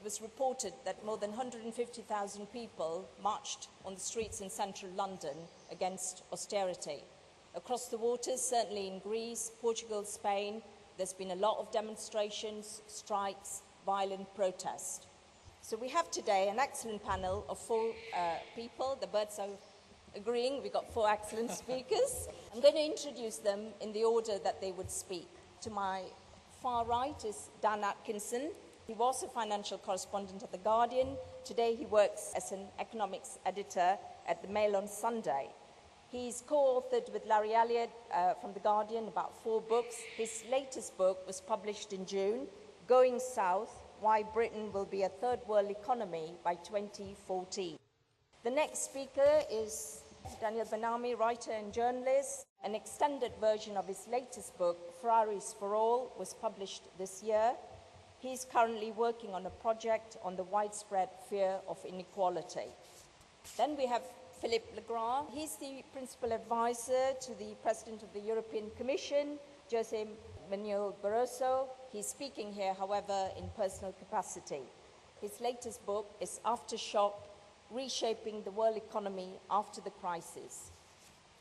was reported that more than 150,000 people marched on the streets in central London against austerity. Across the waters, certainly in Greece, Portugal, Spain, there's been a lot of demonstrations, strikes, violent protest. So we have today an excellent panel of four people. The birds are agreeing. We've got four excellent speakers. I'm going to introduce them in the order that they would speak. To my far right is Dan Atkinson. He was a financial correspondent at The Guardian. Today he works as an economics editor at The Mail on Sunday. He's co-authored with Larry Elliott from The Guardian about 4 books. His latest book was published in June, Going South, Why Britain Will Be a Third World Economy by 2014. The next speaker is Daniel Benami, writer and journalist. An extended version of his latest book, Ferraris for All, was published this year. He's currently working on a project on the widespread fear of inequality. Then we have Philippe Legrand. He's the principal advisor to the President of the European Commission, José Manuel Barroso. He's speaking here, however, in personal capacity. His latest book is Aftershock: Reshaping the World Economy After the Crisis.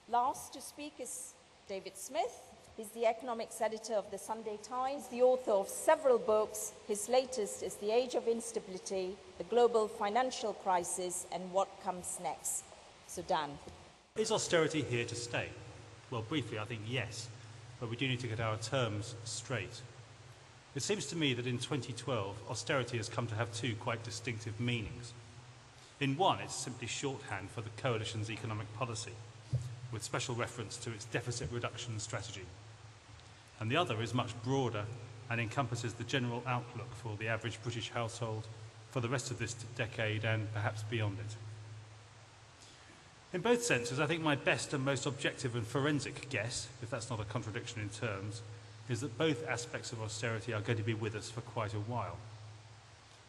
Last to speak is David Smith. He's the economics editor of the Sunday Times, the author of several books. His latest is The Age of Instability, The Global Financial Crisis, and What Comes Next. So Dan. Is austerity here to stay? Well, briefly, I think yes, but we do need to get our terms straight. It seems to me that in 2012, austerity has come to have 2 quite distinctive meanings. In one, it's simply shorthand for the coalition's economic policy, with special reference to its deficit reduction strategy. And the other is much broader and encompasses the general outlook for the average British household for the rest of this decade and perhaps beyond it. In both senses, I think my best and most objective and forensic guess, if that's not a contradiction in terms, is that both aspects of austerity are going to be with us for quite a while.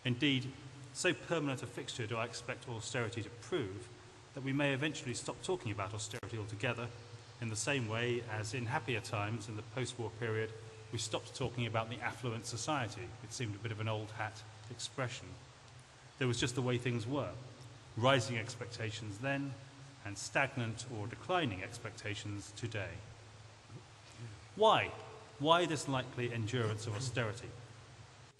Indeed, so permanent a fixture do I expect austerity to prove that we may eventually stop talking about austerity altogether, in the same way as in happier times in the post-war period we stopped talking about the affluent society. It seemed a bit of an old hat expression. There was just the way things were. Rising expectations then, and stagnant or declining expectations today. Why? Why this likely endurance of austerity?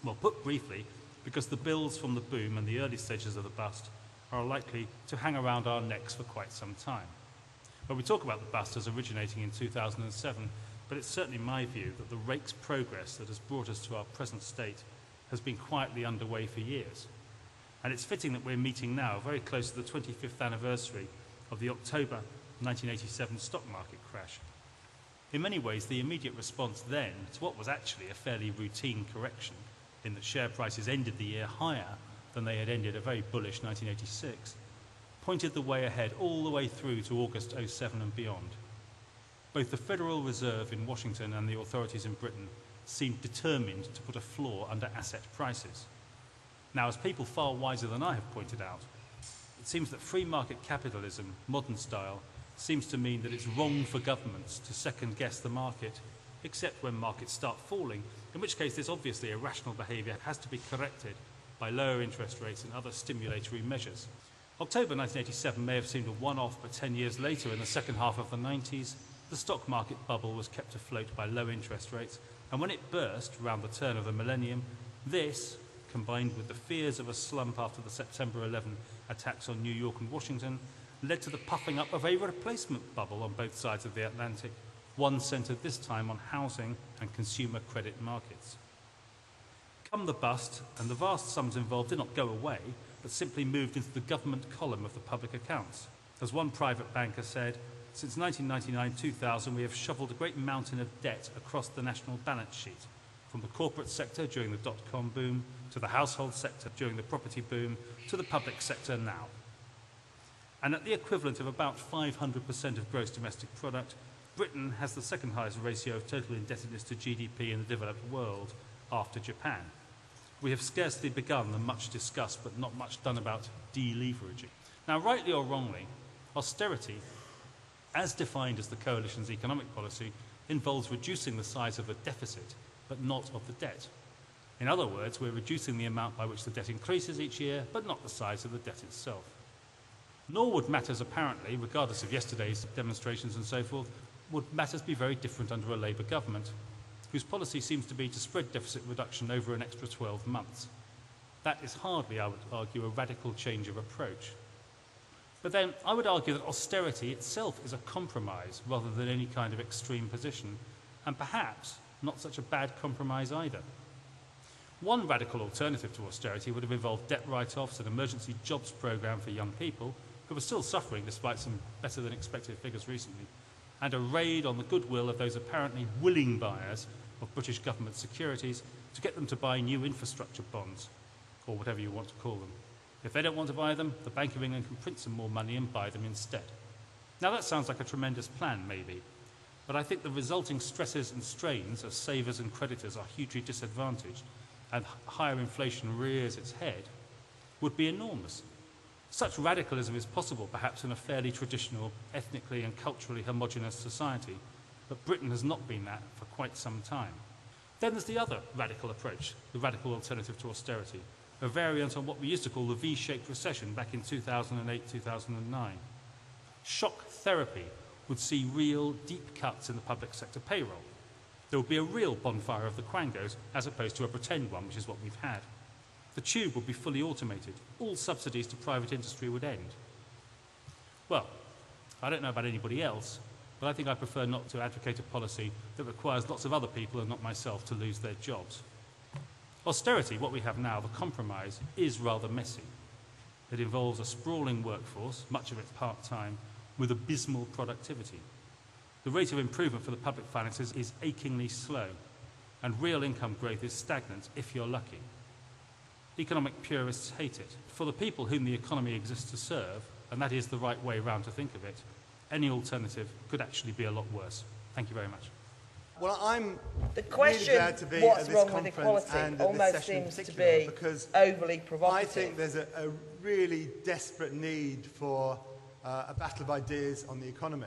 Well, put briefly, because the bills from the boom and the early stages of the bust are likely to hang around our necks for quite some time. Well, we talk about the bust as originating in 2007, but it's certainly my view that the rake's progress that has brought us to our present state has been quietly underway for years. And it's fitting that we're meeting now, very close to the 25th anniversary of the October 1987 stock market crash. In many ways, the immediate response then to what was actually a fairly routine correction, in that share prices ended the year higher than they had ended a very bullish 1986, pointed the way ahead all the way through to August 07 and beyond. Both the Federal Reserve in Washington and the authorities in Britain seemed determined to put a floor under asset prices. Now, as people far wiser than I have pointed out, it seems that free market capitalism, modern style, seems to mean that it's wrong for governments to second-guess the market, except when markets start falling, in which case this obviously irrational behaviour has to be corrected by lower interest rates and other stimulatory measures. October 1987 may have seemed a one-off, but 10 years later, in the second half of the 90s, the stock market bubble was kept afloat by low interest rates, and when it burst around the turn of the millennium, this, combined with the fears of a slump after the September 11 attacks on New York and Washington, led to the puffing up of a replacement bubble on both sides of the Atlantic, one centred this time on housing and consumer credit markets. Come the bust, and the vast sums involved did not go away, but simply moved into the government column of the public accounts. As one private banker said, since 1999-2000 we have shovelled a great mountain of debt across the national balance sheet, from the corporate sector during the dot-com boom, to the household sector during the property boom, to the public sector now. And at the equivalent of about 500% of gross domestic product, Britain has the second highest ratio of total indebtedness to GDP in the developed world, after Japan. We have scarcely begun the much discussed but not much done about deleveraging. Now, rightly or wrongly, austerity, as defined as the coalition's economic policy, involves reducing the size of the deficit, but not of the debt. In other words, we're reducing the amount by which the debt increases each year, but not the size of the debt itself. Nor would matters apparently, regardless of yesterday's demonstrations and so forth, would matters be very different under a Labour government, whose policy seems to be to spread deficit reduction over an extra 12 months. That is hardly, I would argue, a radical change of approach. But then I would argue that austerity itself is a compromise rather than any kind of extreme position, and perhaps not such a bad compromise either. One radical alternative to austerity would have involved debt write-offs, an emergency jobs programme for young people, who are still suffering despite some better than expected figures recently, and a raid on the goodwill of those apparently willing buyers of British government securities to get them to buy new infrastructure bonds, or whatever you want to call them. If they don't want to buy them, the Bank of England can print some more money and buy them instead. Now that sounds like a tremendous plan, maybe, but I think the resulting stresses and strains as savers and creditors are hugely disadvantaged, and higher inflation rears its head, would be enormous. Such radicalism is possible, perhaps, in a fairly traditional, ethnically and culturally homogenous society, but Britain has not been that for quite some time. Then there's the other radical approach, the radical alternative to austerity, a variant on what we used to call the V-shaped recession back in 2008-2009. Shock therapy would see real, deep cuts in the public sector payroll. There would be a real bonfire of the quangos as opposed to a pretend one, which is what we've had. The tube would be fully automated. All subsidies to private industry would end. Well, I don't know about anybody else, but I think I prefer not to advocate a policy that requires lots of other people and not myself to lose their jobs. Austerity, what we have now, the compromise, is rather messy. It involves a sprawling workforce, much of it part-time, with abysmal productivity. The rate of improvement for the public finances is achingly slow, and real income growth is stagnant if you're lucky. Economic purists hate it. For the people whom the economy exists to serve, and that is the right way round to think of it, any alternative could actually be a lot worse. Thank you very much. Well, I'm The question, really glad to be what's at this wrong with conference equality, and at this almost session in seems to particular, be because overly I provocative. think there's a really desperate need for a battle of ideas on the economy.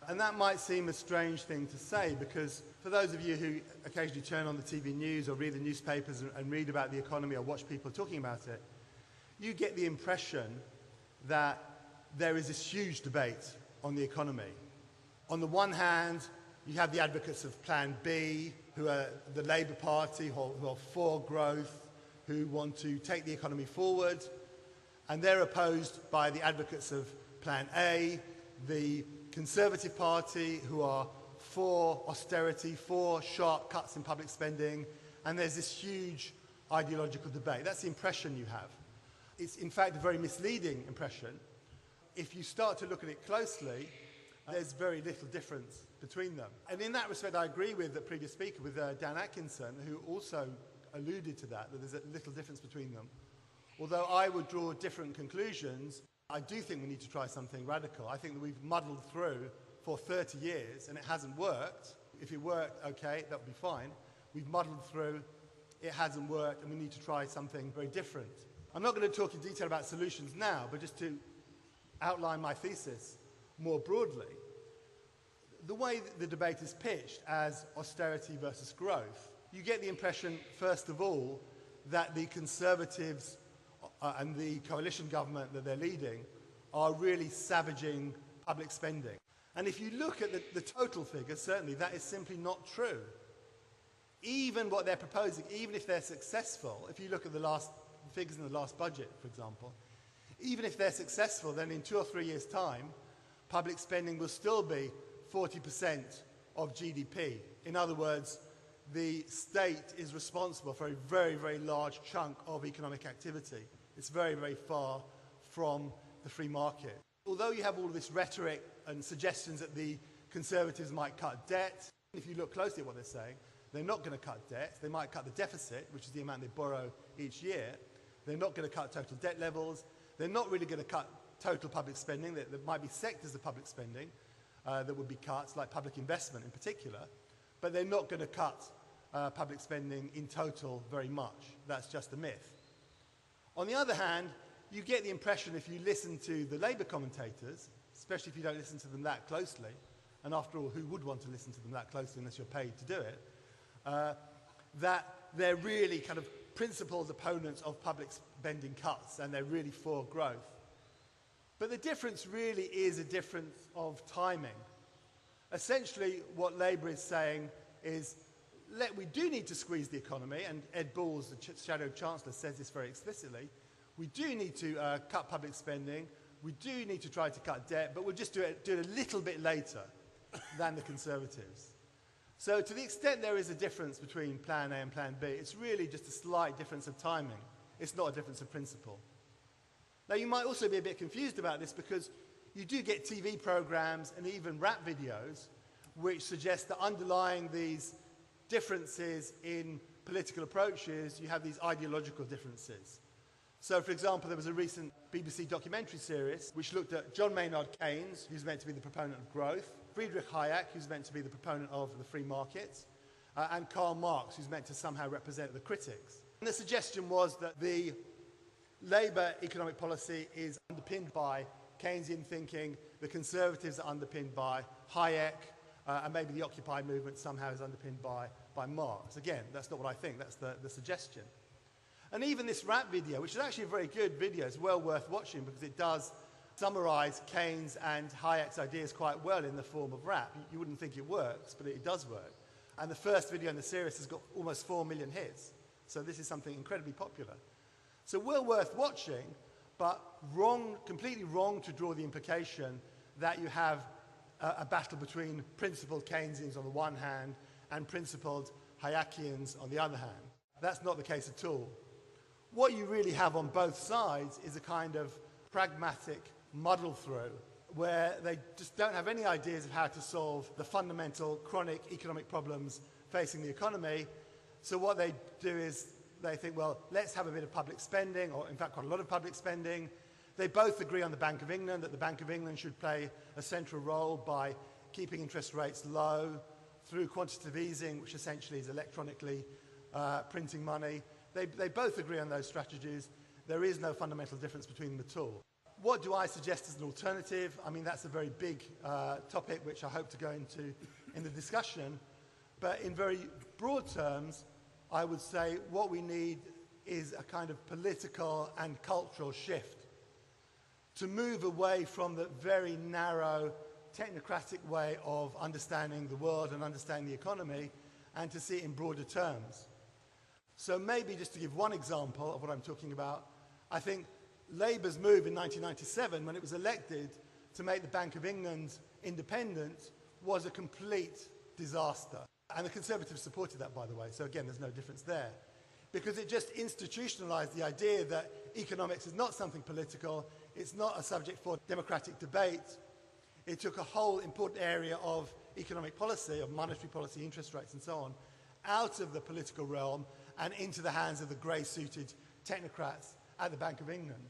And that might seem a strange thing to say, because for those of you who occasionally turn on the TV news or read the newspapers and read about the economy or watch people talking about it, you get the impression that there is this huge debate on the economy. On the one hand, you have the advocates of Plan B, who are the Labour Party, who are for growth, who want to take the economy forward, and they're opposed by the advocates of Plan A, the Conservative Party, who are for austerity, for sharp cuts in public spending, and there's this huge ideological debate. That's the impression you have. It's in fact a very misleading impression. If you start to look at it closely, there's very little difference between them. And in that respect, I agree with the previous speaker, with Dan Atkinson, who also alluded to that there's a little difference between them. Although I would draw different conclusions, I do think we need to try something radical. I think that we've muddled through for 30 years and it hasn't worked. If it worked, okay, that would be fine. We've muddled through, it hasn't worked, and we need to try something very different. I'm not going to talk in detail about solutions now, but just to outline my thesis more broadly. The way that the debate is pitched as austerity versus growth, you get the impression, first of all, that the Conservatives and the coalition government that they're leading are really savaging public spending. And if you look at the total figures, certainly that is simply not true. Even what they're proposing, even if they're successful, if you look at the last figures in the last budget, for example, even if they're successful, then in 2 or 3 years' time, public spending will still be 40% of GDP. In other words, the state is responsible for a very, very large chunk of economic activity. It's very, very far from the free market. Although you have all of this rhetoric and suggestions that the Conservatives might cut debt, if you look closely at what they're saying, they're not going to cut debt. They might cut the deficit, which is the amount they borrow each year. They're not going to cut total debt levels. They're not really going to cut total public spending. There might be sectors of public spending that would be cut, like public investment in particular, but they're not going to cut public spending in total very much. That's just a myth. On the other hand, you get the impression, if you listen to the Labour commentators, especially if you don't listen to them that closely, and after all, who would want to listen to them that closely unless you're paid to do it, that they're really kind of principled opponents of public spending cuts, and they're really for growth. But the difference really is a difference of timing. Essentially, what Labour is saying is, we do need to squeeze the economy, and Ed Balls, the Shadow Chancellor, says this very explicitly. We do need to cut public spending. We do need to try to cut debt, but we'll just do it a little bit later than the Conservatives. So to the extent there is a difference between Plan A and Plan B, it's really just a slight difference of timing. It's not a difference of principle. Now, you might also be a bit confused about this because you do get TV programs and even rap videos which suggest that underlying these differences in political approaches, you have these ideological differences. So, for example, there was a recent BBC documentary series which looked at John Maynard Keynes, who's meant to be the proponent of growth, Friedrich Hayek, who's meant to be the proponent of the free market, and Karl Marx, who's meant to somehow represent the critics. And the suggestion was that the Labour economic policy is underpinned by Keynesian thinking, the Conservatives are underpinned by Hayek, and maybe the Occupy movement somehow is underpinned by Marx. Again, that's not what I think, that's the suggestion. And even this rap video, which is actually a very good video, it's well worth watching because it does summarise Keynes and Hayek's ideas quite well in the form of rap. You wouldn't think it works, but it does work. And the first video in the series has got almost 4 million hits. So this is something incredibly popular. So well worth watching, but completely wrong to draw the implication that you have a battle between principled Keynesians on the one hand and principled Hayekians on the other hand. That's not the case at all. What you really have on both sides is a kind of pragmatic muddle through where they just don't have any ideas of how to solve the fundamental chronic economic problems facing the economy. So what they do is they think, well, let's have a bit of public spending, or in fact quite a lot of public spending. They both agree on the Bank of England, that the Bank of England should play a central role by keeping interest rates low through quantitative easing, which essentially is electronically printing money. They both agree on those strategies. There is no fundamental difference between them at all. What do I suggest as an alternative? I mean, that's a very big topic which I hope to go into in the discussion. But in very broad terms, I would say what we need is a kind of political and cultural shift to move away from the very narrow technocratic way of understanding the world and understanding the economy and to see it in broader terms. So maybe just to give one example of what I'm talking about, I think Labour's move in 1997 when it was elected to make the Bank of England independent was a complete disaster. And the Conservatives supported that, by the way, so again, there's no difference there. Because it just institutionalised the idea that economics is not something political, it's not a subject for democratic debate. It took a whole important area of economic policy, of monetary policy, interest rates and so on, out of the political realm and into the hands of the grey-suited technocrats at the Bank of England.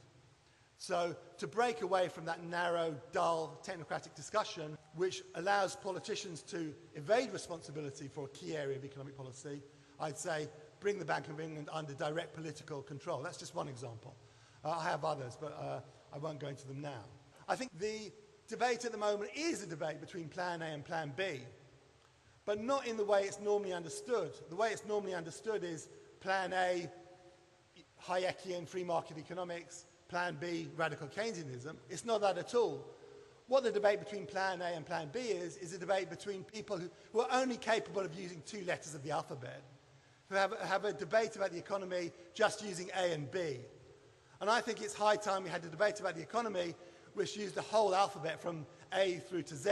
So to break away from that narrow, dull, technocratic discussion, which allows politicians to evade responsibility for a key area of economic policy, I'd say bring the Bank of England under direct political control. That's just one example. I have others, but I won't go into them now. I think the debate at the moment is a debate between Plan A and Plan B, but not in the way it's normally understood. The way it's normally understood is Plan A, Hayekian free market economics, Plan B, radical Keynesianism. It's not that at all. What the debate between Plan A and Plan B is a debate between people who are only capable of using 2 letters of the alphabet, who have a debate about the economy just using A and B. And I think it's high time we had a debate about the economy which used the whole alphabet from A through to Z,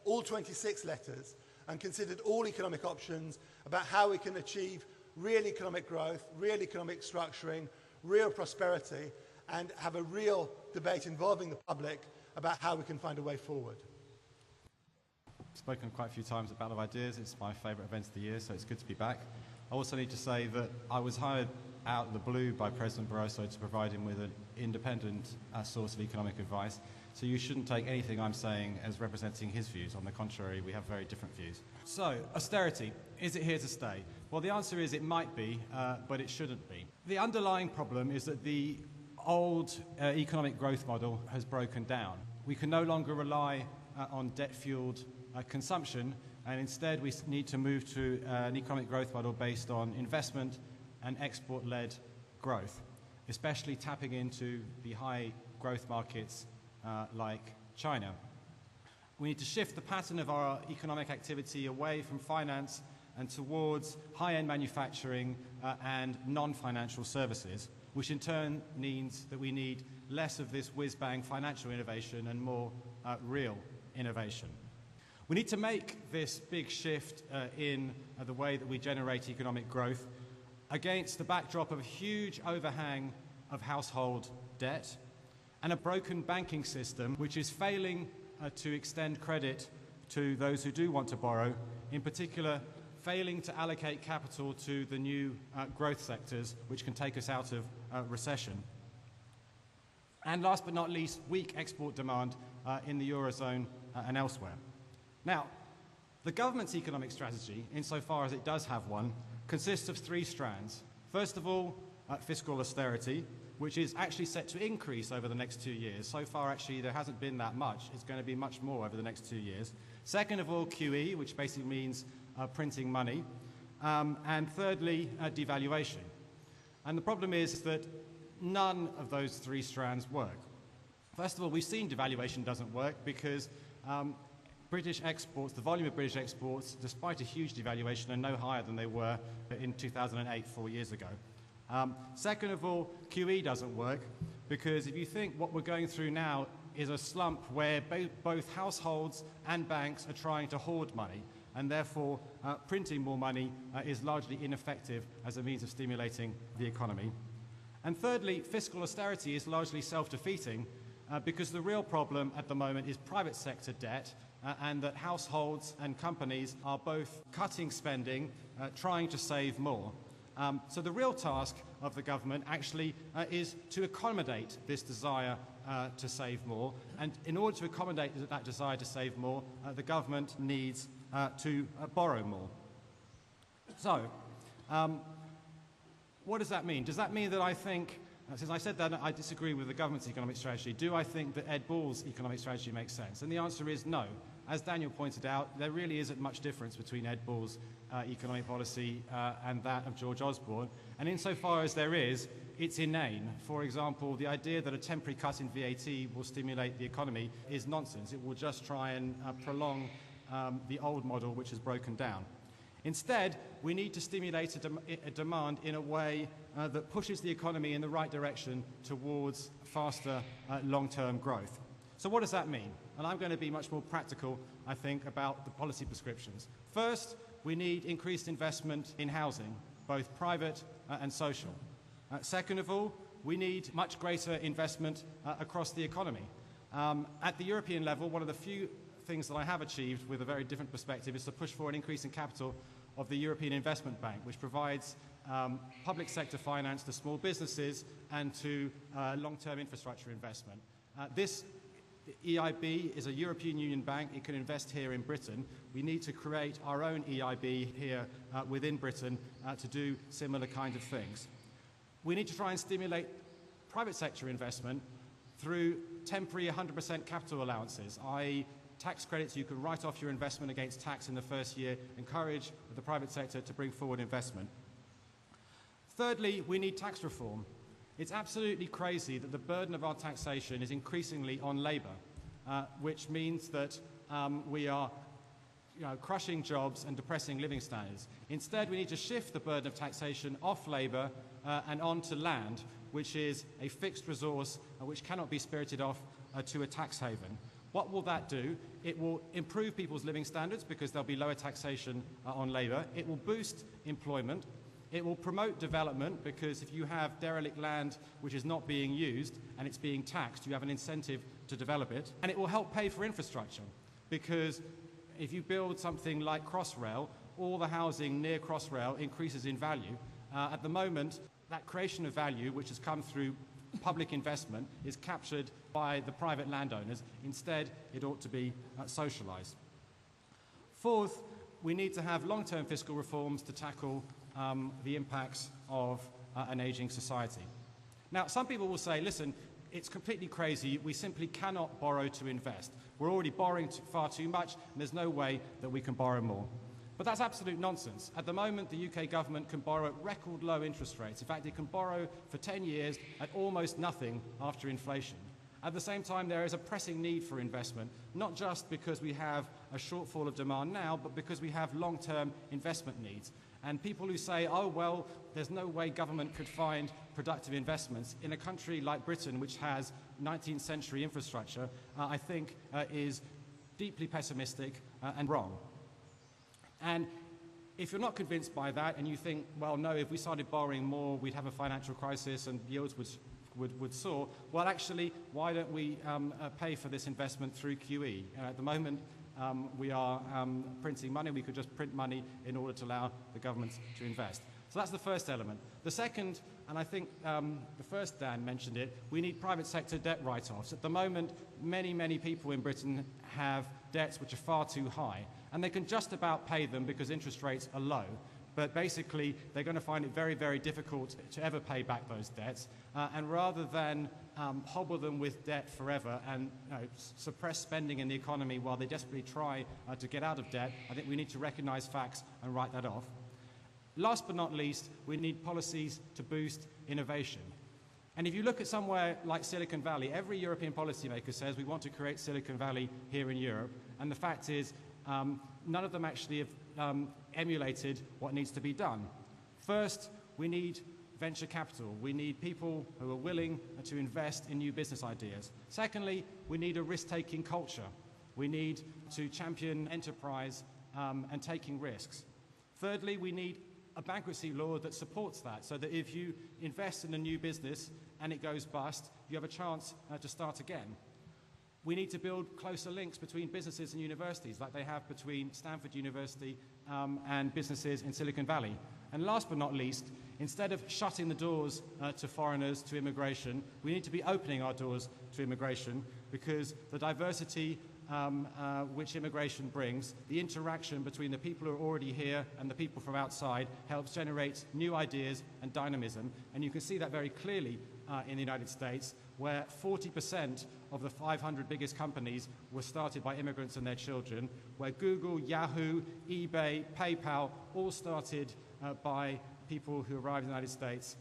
all 26 letters, and considered all economic options about how we can achieve real economic growth, real economic structuring, real prosperity, and have a real debate involving the public about how we can find a way forward. I've spoken quite a few times at Battle of Ideas. It's my favourite event of the year, so it's good to be back. I also need to say that I was hired out of the blue by President Barroso to provide him with an independent source of economic advice. So you shouldn't take anything I'm saying as representing his views. On the contrary, we have very different views. So, austerity, is it here to stay? Well, the answer is it might be, but it shouldn't be. The underlying problem is that the old economic growth model has broken down. We can no longer rely on debt-fueled consumption and instead we need to move to an economic growth model based on investment and export-led growth, especially tapping into the high growth markets like China. We need to shift the pattern of our economic activity away from finance and towards high-end manufacturing and non-financial services, which in turn means that we need less of this whiz-bang financial innovation and more real innovation. We need to make this big shift in the way that we generate economic growth against the backdrop of a huge overhang of household debt and a broken banking system which is failing to extend credit to those who do want to borrow, in particular failing to allocate capital to the new growth sectors which can take us out of recession. And last but not least, weak export demand in the Eurozone and elsewhere. Now, the government's economic strategy, insofar as it does have one, consists of three strands. First of all, fiscal austerity, which is actually set to increase over the next 2 years. So far, actually, there hasn't been that much. It's going to be much more over the next 2 years. Second of all, QE, which basically means printing money. And thirdly, devaluation. And the problem is that none of those three strands work. First of all, we've seen devaluation doesn't work because British exports, the volume of British exports, despite a huge devaluation, are no higher than they were in 2008, 4 years ago. Second of all, QE doesn't work because if you think what we're going through now is a slump where both households and banks are trying to hoard money, and therefore printing more money is largely ineffective as a means of stimulating the economy. And thirdly, fiscal austerity is largely self-defeating because the real problem at the moment is private sector debt and that households and companies are both cutting spending, trying to save more. So the real task of the government actually is to accommodate this desire to save more. And in order to accommodate that desire to save more, the government needs to borrow more. So, what does that mean? Does that mean that I think, since I said that I disagree with the government's economic strategy, do I think that Ed Balls' economic strategy makes sense? And the answer is no. As Daniel pointed out, there really isn't much difference between Ed Balls' economic policy and that of George Osborne. And insofar as there is, it's inane. For example, the idea that a temporary cut in VAT will stimulate the economy is nonsense. It will just try and prolong the old model, which has broken down. Instead, we need to stimulate a demand in a way that pushes the economy in the right direction towards faster long-term growth. So what does that mean? And I'm going to be much more practical, I think, about the policy prescriptions. First, we need increased investment in housing, both private and social. Second of all, we need much greater investment across the economy. At the European level, one of the few things that I have achieved with a very different perspective is to push for an increase in capital of the European Investment Bank, which provides public sector finance to small businesses and to long-term infrastructure investment. This EIB is a European Union bank. It can invest here in Britain. We need to create our own EIB here within Britain to do similar kind of things. We need to try and stimulate private sector investment through temporary 100% capital allowances, i.e. tax credits you can write off your investment against tax in the first year, encourage the private sector to bring forward investment. Thirdly, we need tax reform. It's absolutely crazy that the burden of our taxation is increasingly on labour, which means that we are crushing jobs and depressing living standards. Instead, we need to shift the burden of taxation off labour and onto land, which is a fixed resource which cannot be spirited off to a tax haven. What will that do? It will improve people's living standards because there'll be lower taxation on labour. It will boost employment. It will promote development because if you have derelict land which is not being used and it's being taxed, you have an incentive to develop it. And it will help pay for infrastructure because if you build something like Crossrail, all the housing near Crossrail increases in value. At the moment, that creation of value, which has come through public investment, is captured by the private landowners. Instead, it ought to be socialised. Fourth, we need to have long-term fiscal reforms to tackle the impacts of an ageing society. Now, some people will say, listen, it's completely crazy. We simply cannot borrow to invest. We're already borrowing far too much, and there's no way that we can borrow more. But that's absolute nonsense. At the moment, the UK government can borrow at record low interest rates. In fact, it can borrow for 10 years at almost nothing after inflation. At the same time, there is a pressing need for investment, not just because we have a shortfall of demand now, but because we have long-term investment needs. And people who say, oh, well, there's no way government could find productive investments in a country like Britain, which has 19th century infrastructure, I think is deeply pessimistic and wrong. And if you're not convinced by that and you think, well, no, if we started borrowing more, we'd have a financial crisis and yields would soar, well, actually, why don't we pay for this investment through QE? At the moment, we are printing money. We could just print money in order to allow the government to invest. So that's the first element. The second, and I think the first Dan mentioned it, we need private sector debt write-offs. At the moment, many, many people in Britain have debts which are far too high, and they can just about pay them because interest rates are low. But basically, they're going to find it very, very difficult to ever pay back those debts. And rather than hobble them with debt forever and suppress spending in the economy while they desperately try to get out of debt, I think we need to recognise facts and write that off. Last but not least, we need policies to boost innovation. And if you look at somewhere like Silicon Valley, every European policymaker says we want to create Silicon Valley here in Europe. And the fact is, none of them actually have emulated what needs to be done. First, we need venture capital. We need people who are willing to invest in new business ideas. Secondly, we need a risk-taking culture. We need to champion enterprise and taking risks. Thirdly, we need a bankruptcy law that supports that, so that if you invest in a new business and it goes bust, you have a chance to start again. We need to build closer links between businesses and universities, like they have between Stanford University and businesses in Silicon Valley. And last but not least, instead of shutting the doors to foreigners, to immigration, we need to be opening our doors to immigration, because the diversity which immigration brings, the interaction between the people who are already here and the people from outside, helps generate new ideas and dynamism. And you can see that very clearly in the United States, where 40% of the 500 biggest companies were started by immigrants and their children, where Google, Yahoo, eBay, PayPal all started by people who arrived in the United States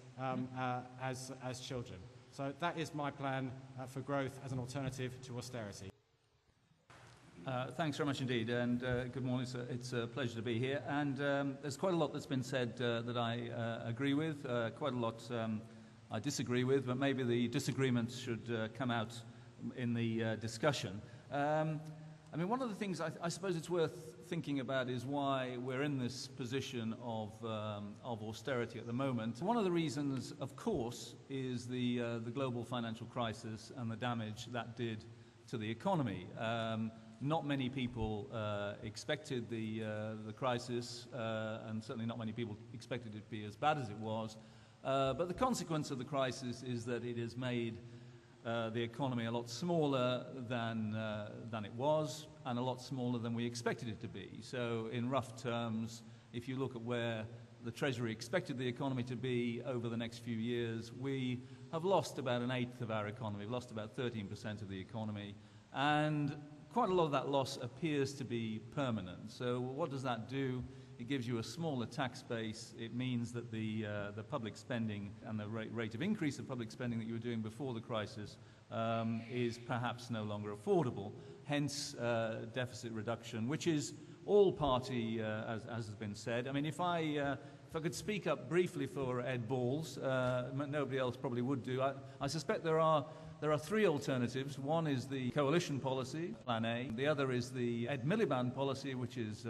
as children. So that is my plan for growth as an alternative to austerity. Thanks very much indeed, and good morning. It's a pleasure to be here. And there's quite a lot that's been said that I agree with, quite a lot I disagree with, but maybe the disagreements should come out in the discussion. I mean, one of the things I suppose it's worth thinking about is why we're in this position of austerity at the moment. One of the reasons, of course, is the global financial crisis and the damage that did to the economy. Not many people expected the crisis, and certainly not many people expected it to be as bad as it was. But the consequence of the crisis is that it has made the economy a lot smaller than it was, and a lot smaller than we expected it to be. So in rough terms, if you look at where the Treasury expected the economy to be over the next few years, we have lost about an eighth of our economy. We've lost about 13% of the economy, and quite a lot of that loss appears to be permanent. So what does that do? It gives you a smaller tax base. It means that the public spending and the rate of increase of public spending that you were doing before the crisis is perhaps no longer affordable. Hence, deficit reduction, which is all party, as has been said. I mean, if I could speak up briefly for Ed Balls, nobody else probably would do. I suspect there are three alternatives. One is the coalition policy, Plan A. The other is the Ed Miliband policy, which is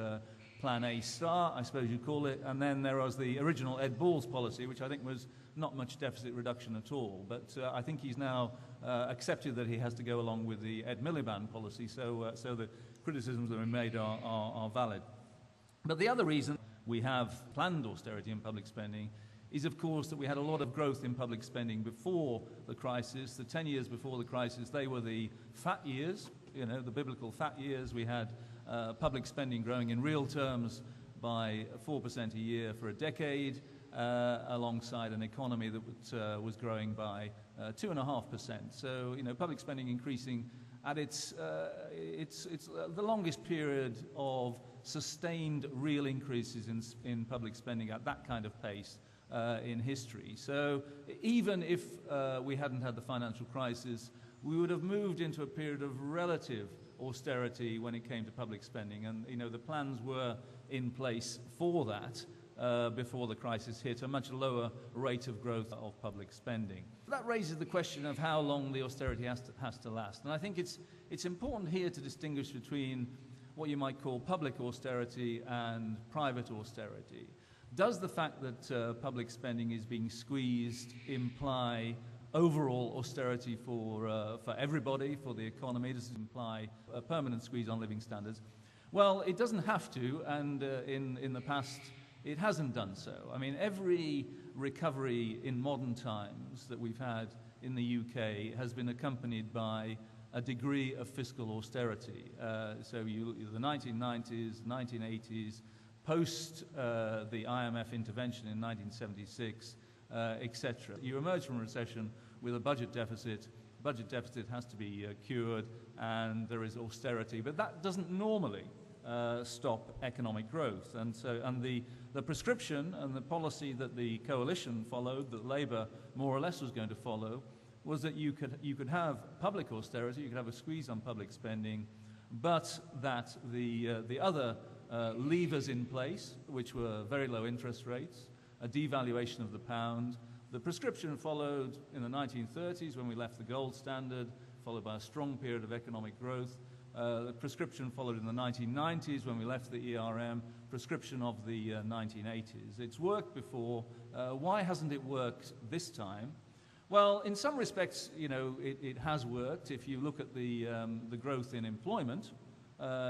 Plan A star, I suppose you'd call it. And then there was the original Ed Balls policy, which I think was not much deficit reduction at all. But I think he's now accepted that he has to go along with the Ed Miliband policy, so the criticisms that are made are valid. But the other reason we have planned austerity in public spending is, of course, that we had a lot of growth in public spending before the crisis. The 10 years before the crisis, they were the fat years, you know, the biblical fat years. We had public spending growing in real terms by 4% a year for a decade. alongside an economy that was growing by 2.5%. So, public spending increasing at it's the longest period of sustained real increases in public spending at that kind of pace in history. So even if we hadn't had the financial crisis, we would have moved into a period of relative austerity when it came to public spending. And, the plans were in place for that before the crisis hit, a much lower rate of growth of public spending. That raises the question of how long the austerity has to last. And I think it's important here to distinguish between what you might call public austerity and private austerity. Does the fact that public spending is being squeezed imply overall austerity for everybody, for the economy? Does it imply a permanent squeeze on living standards? Well, it doesn't have to, and in the past it hasn't done so. I mean, every recovery in modern times that we've had in the UK has been accompanied by a degree of fiscal austerity. So the 1990s, 1980s, post the IMF intervention in 1976, etc. You emerge from a recession with a budget deficit. Budget deficit has to be cured, and there is austerity. But that doesn't normally stop economic growth. And the prescription and the policy that the coalition followed, that Labour more or less was going to follow, was that you could have public austerity, you could have a squeeze on public spending, but that the other levers in place, which were very low interest rates, a devaluation of the pound. The prescription followed in the 1930s when we left the gold standard, followed by a strong period of economic growth. The prescription followed in the 1990s when we left the ERM, prescription of the 1980s. It's worked before. Why hasn't it worked this time? Well, in some respects, it has worked. If you look at the growth in employment,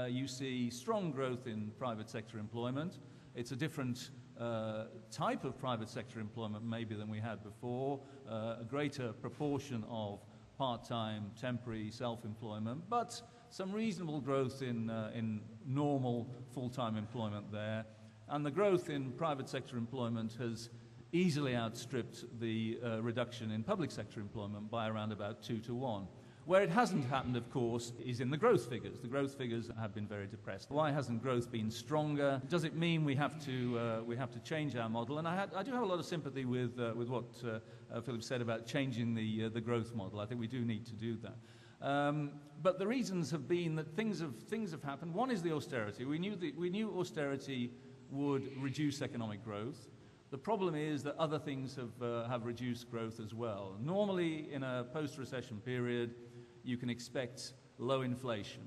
you see strong growth in private sector employment. It's a different type of private sector employment maybe than we had before, a greater proportion of part-time, temporary self-employment, but some reasonable growth in normal full-time employment there. And the growth in private sector employment has easily outstripped the reduction in public sector employment by around about 2 to 1. Where it hasn't happened, of course, is in the growth figures. The growth figures have been very depressed. Why hasn't growth been stronger? Does it mean we have to change our model? And I do have a lot of sympathy with what Philip said about changing the growth model. I think we do need to do that. But the reasons have been that things have happened. One is the austerity. We knew austerity would reduce economic growth. The problem is that other things have reduced growth as well. Normally, in a post-recession period, you can expect low inflation.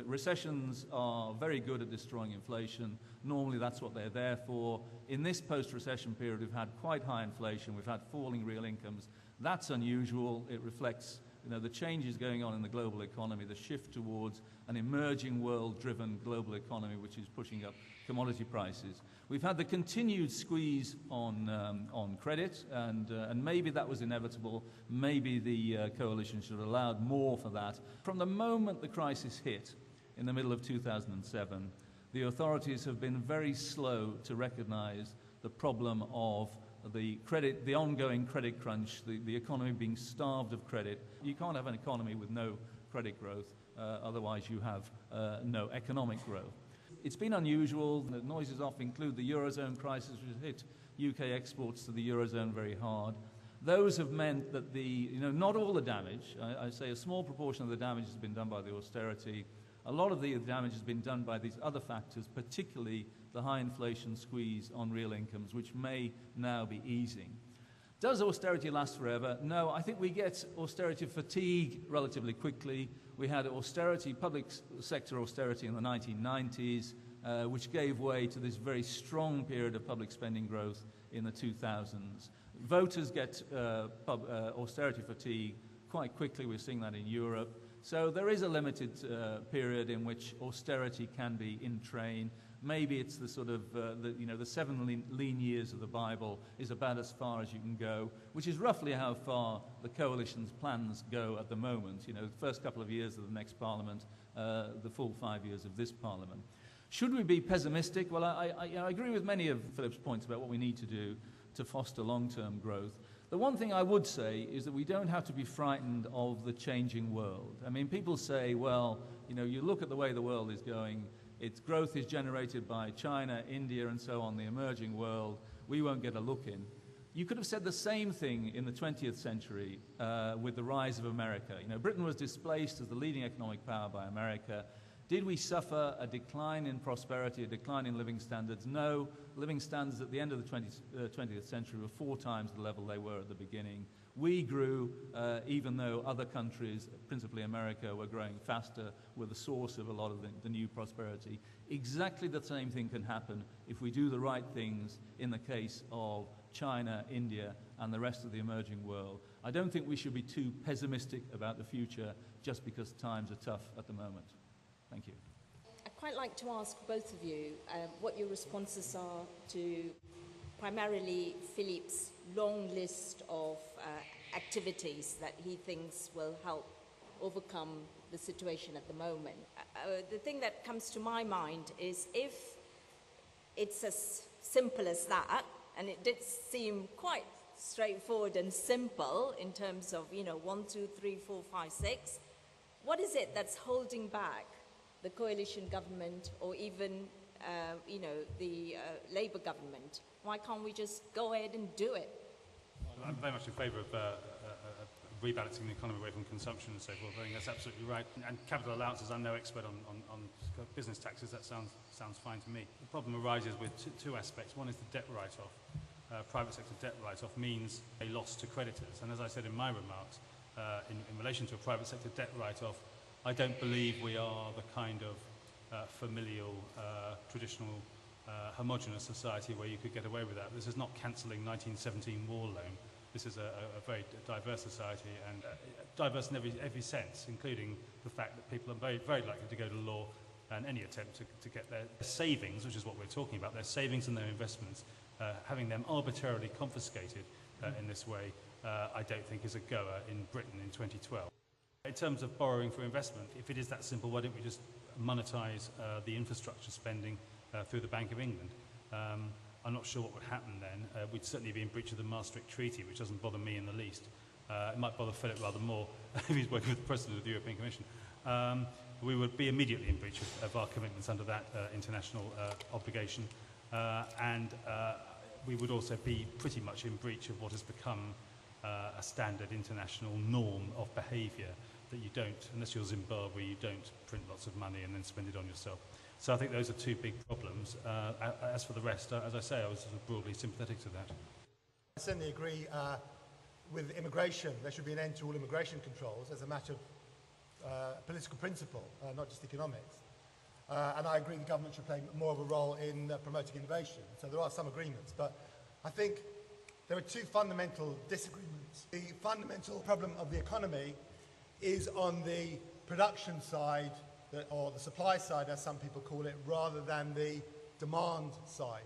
Recessions are very good at destroying inflation. Normally, that's what they're there for. In this post-recession period, we've had quite high inflation. We've had falling real incomes. That's unusual. It reflects the changes going on in the global economy, the shift towards an emerging world-driven global economy, which is pushing up commodity prices. We've had the continued squeeze on credit, and maybe that was inevitable. Maybe the coalition should have allowed more for that. From the moment the crisis hit in the middle of 2007, the authorities have been very slow to recognize the problem of the ongoing credit crunch, the economy being starved of credit. You can't have an economy with no credit growth, otherwise you have no economic growth. It's been unusual. The noises often include the Eurozone crisis, which hit UK exports to the Eurozone very hard. Those have meant that not all the damage, I say a small proportion of the damage has been done by the austerity. A lot of the damage has been done by these other factors, particularly the high inflation squeeze on real incomes, which may now be easing. Does austerity last forever? No, I think we get austerity fatigue relatively quickly. We had public sector austerity in the 1990s, which gave way to this very strong period of public spending growth in the 2000s. Voters get austerity fatigue quite quickly. We're seeing that in Europe. So there is a limited period in which austerity can be in train. Maybe it's the sort of, the 7 lean years of the Bible is about as far as you can go, which is roughly how far the coalition's plans go at the moment. The first couple of years of the next Parliament, the full 5 years of this Parliament. Should we be pessimistic? Well, I agree with many of Philip's points about what we need to do. to foster long-term growth. The one thing I would say is that we don't have to be frightened of the changing world. I mean, people say, well, you know, you look at the way the world is going, its growth is generated by China, India, and so on, the emerging world. We won't get a look in. You could have said the same thing in the 20th century with the rise of America. You know, Britain was displaced as the leading economic power by America. Did we suffer a decline in prosperity, a decline in living standards? No. Living standards at the end of the 20th century were 4 times the level they were at the beginning. We grew, even though other countries, principally America, were growing faster, were the source of a lot of the new prosperity. Exactly the same thing can happen if we do the right things in the case of China, India, and the rest of the emerging world. I don't think we should be too pessimistic about the future just because times are tough at the moment. Thank you. I'd quite like to ask both of you what your responses are to primarily Philippe's long list of activities that he thinks will help overcome the situation at the moment. The thing that comes to my mind is if it's as simple as that, and it did seem quite straightforward and simple in terms of, you know, 1, 2, 3, 4, 5, 6, what is it that's holding back the coalition government or even, you know, the Labour government? Why can't we just go ahead and do it? I'm very much in favour of rebalancing the economy away from consumption and so forth. I think that's absolutely right. And capital allowances, I'm no expert on business taxes, that sounds fine to me. The problem arises with two aspects. One is the debt write-off. Private sector debt write-off means a loss to creditors. And as I said in my remarks, in relation to a private sector debt write-off, I don't believe we are the kind of familial, traditional, homogenous society where you could get away with that. This is not cancelling 1917 war loan. This is a very diverse society and diverse in every sense, including the fact that people are very, very likely to go to law, and any attempt to get their savings, which is what we're talking about, their savings and their investments, having them arbitrarily confiscated in this way, I don't think is a goer in Britain in 2012. In terms of borrowing for investment, if it is that simple, why don't we just monetise the infrastructure spending through the Bank of England? I'm not sure what would happen then. We'd certainly be in breach of the Maastricht Treaty, which doesn't bother me in the least. It might bother Philip rather more if he's working with the President of the European Commission. We would be immediately in breach of our commitments under that international obligation. And we would also be pretty much in breach of what has become a standard international norm of behaviour, that you don't, unless you're Zimbabwe, you don't print lots of money and then spend it on yourself. So I think those are two big problems. As for the rest, as I say, I was sort of broadly sympathetic to that. I certainly agree with immigration. There should be an end to all immigration controls as a matter of political principle, not just economics. And I agree the government should play more of a role in promoting innovation. So there are some agreements, but I think there are two fundamental disagreements. The fundamental problem of the economy is on the production side, or the supply side, as some people call it, rather than the demand side.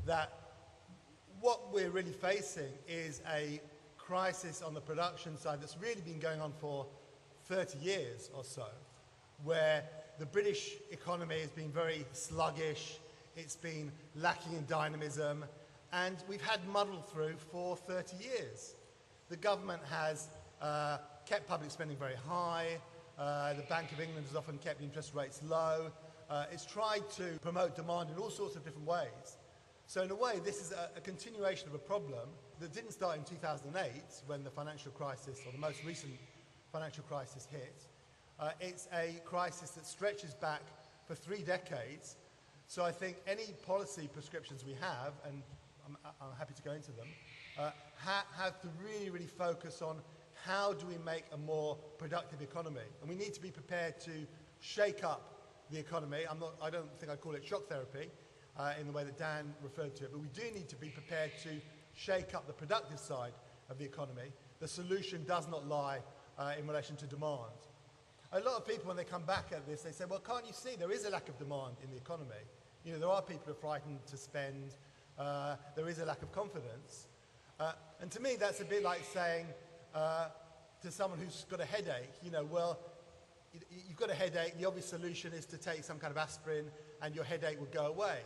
That what we're really facing is a crisis on the production side that's really been going on for 30 years or so, where the British economy has been very sluggish, it's been lacking in dynamism, and we've had muddle through for 30 years. The government has kept public spending very high. The Bank of England has often kept interest rates low. It's tried to promote demand in all sorts of different ways. So in a way, this is a continuation of a problem that didn't start in 2008 when the financial crisis, or the most recent financial crisis, hit. It's a crisis that stretches back for 3 decades. So I think any policy prescriptions we have, and I'm happy to go into them, have to really, really focus on how do we make a more productive economy. And we need to be prepared to shake up the economy. I don't think I'd call it shock therapy in the way that Dan referred to it, but we do need to be prepared to shake up the productive side of the economy. The solution does not lie in relation to demand. A lot of people, when they come back at this, they say, well, can't you see there is a lack of demand in the economy? You know, there are people who are frightened to spend. There is a lack of confidence. And to me, that's a bit like saying to someone who's got a headache, you know, well, you've got a headache, the obvious solution is to take some kind of aspirin and your headache will go away.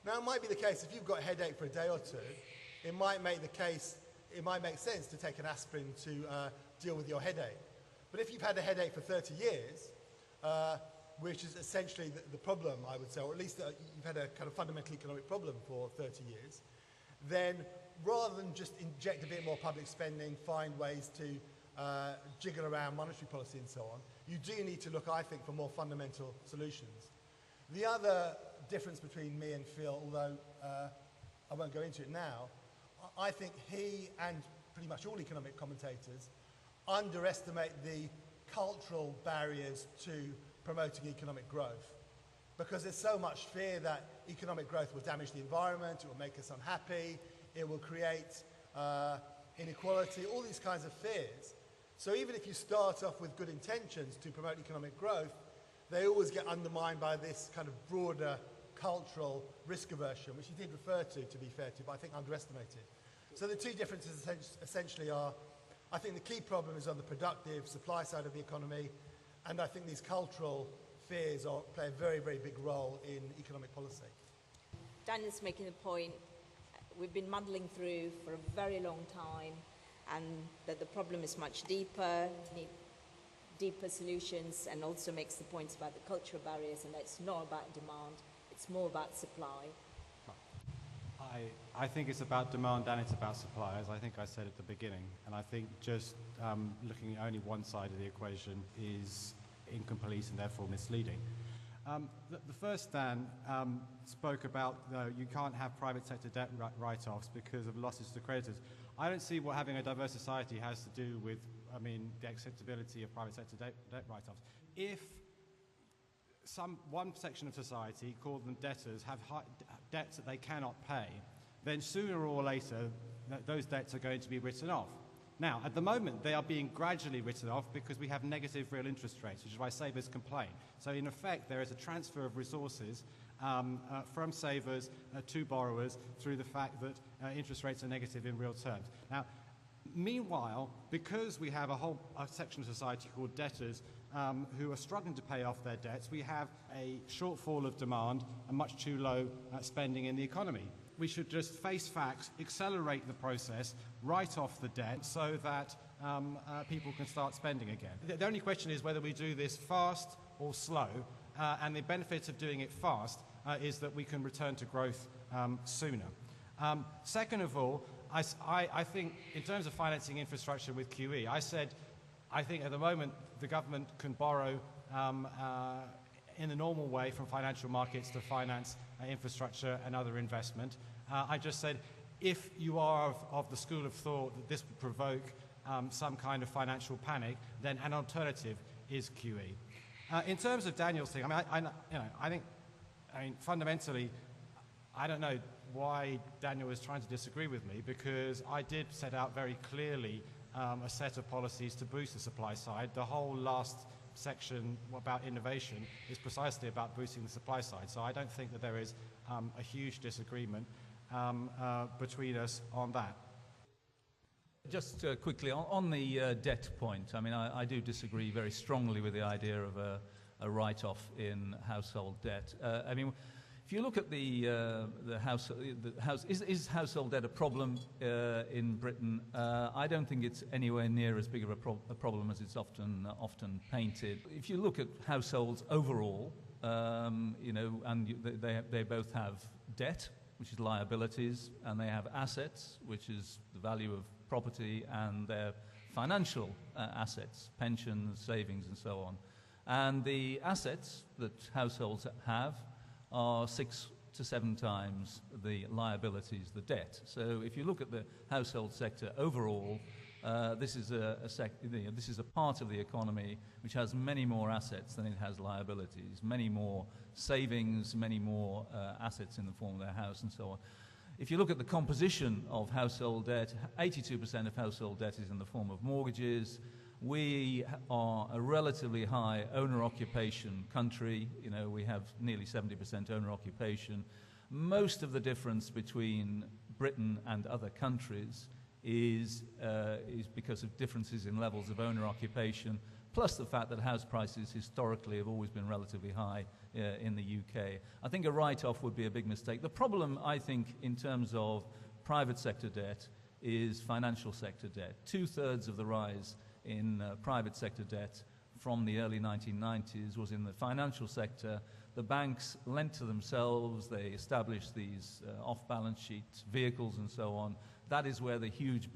Now, it might be the case if you've got a headache for a day or two, it might make sense to take an aspirin to deal with your headache. But if you've had a headache for 30 years, which is essentially the problem, I would say, or at least you've had a kind of fundamental economic problem for 30 years, then rather than just inject a bit more public spending, find ways to jiggle around monetary policy and so on, you do need to look, I think, for more fundamental solutions. The other difference between me and Phil, although I won't go into it now, I think he and pretty much all economic commentators underestimate the cultural barriers to promoting economic growth, because there's so much fear that economic growth will damage the environment, it will make us unhappy, it will create inequality, all these kinds of fears. So even if you start off with good intentions to promote economic growth, they always get undermined by this kind of broader cultural risk aversion, which he did refer to be fair to, but I think underestimated. So the two differences essentially are, I think the key problem is on the productive supply side of the economy, and I think these cultural fears play a very, very big role in economic policy. Daniel's making the point, we've been muddling through for a very long time, and that the problem is much deeper, need deeper solutions, and also makes the points about the cultural barriers, and that it's not about demand, it's more about supply. I think it's about demand and it's about supply, as I think I said at the beginning. And I think just looking at only one side of the equation is incomplete and therefore misleading. The first Dan spoke about you can't have private sector debt write-offs because of losses to creditors. I don't see what having a diverse society has to do with, the acceptability of private sector debt write-offs. If one section of society, called them debtors, have debts that they cannot pay, then sooner or later those debts are going to be written off. Now, at the moment, they are being gradually written off because we have negative real interest rates, which is why savers complain. So in effect, there is a transfer of resources from savers to borrowers through the fact that interest rates are negative in real terms. Now, meanwhile, because we have a section of society called debtors who are struggling to pay off their debts, we have a shortfall of demand and much too low spending in the economy. We should just face facts, accelerate the process, write off the debt so that people can start spending again. The only question is whether we do this fast or slow, and the benefit of doing it fast is that we can return to growth sooner. Second of all, I think in terms of financing infrastructure with QE, I think at the moment the government can borrow in the normal way from financial markets to finance infrastructure and other investment. I just said, if you are of the school of thought that this would provoke some kind of financial panic, then an alternative is QE. In terms of Daniel's thing, I think fundamentally, I don't know why Daniel is trying to disagree with me, because I did set out very clearly a set of policies to boost the supply side. The whole last section about innovation is precisely about boosting the supply side. So I don't think that there is a huge disagreement between us on that. Just quickly, on the debt point, I do disagree very strongly with the idea of a write-off in household debt. If you look at is household debt a problem in Britain? I don't think it's anywhere near as big of a problem as it's often painted. If you look at households overall, and they both have debt, which is liabilities, and they have assets, which is the value of property, and their financial assets, pensions, savings, and so on. And the assets that households have are 6 to 7 times the liabilities, the debt. So if you look at the household sector overall, this is a part of the economy which has many more assets than it has liabilities, many more savings, many more assets in the form of their house, and so on. If you look at the composition of household debt, 82% of household debt is in the form of mortgages. We are a relatively high owner-occupation country. We have nearly 70% owner-occupation. Most of the difference between Britain and other countries is because of differences in levels of owner-occupation, plus the fact that house prices historically have always been relatively high in the UK. I think a write-off would be a big mistake. The problem, I think, in terms of private sector debt is financial sector debt. 2/3 of the rise in private sector debt from the early 1990s was in the financial sector. The banks lent to themselves, they established these off-balance sheet vehicles and so on. That is where the huge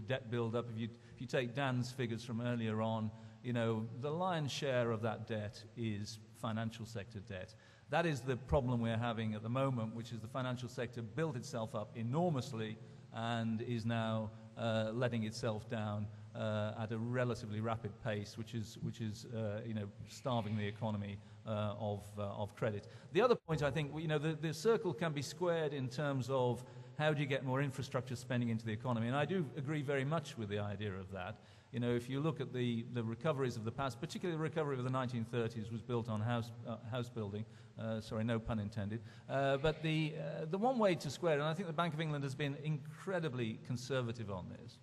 debt build-up, if you take Dan's figures from earlier on, you know, the lion's share of that debt is financial sector debt. That is the problem we're having at the moment, which is the financial sector built itself up enormously and is now letting itself down at a relatively rapid pace, which is you know, starving the economy of credit. The other point, I think, you know, the circle can be squared in terms of how do you get more infrastructure spending into the economy, and I do agree very much with the idea of that. You know, if you look at the recoveries of the past, particularly the recovery of the 1930s was built on house building. Sorry, no pun intended. But the one way to square it, and I think the Bank of England has been incredibly conservative on this,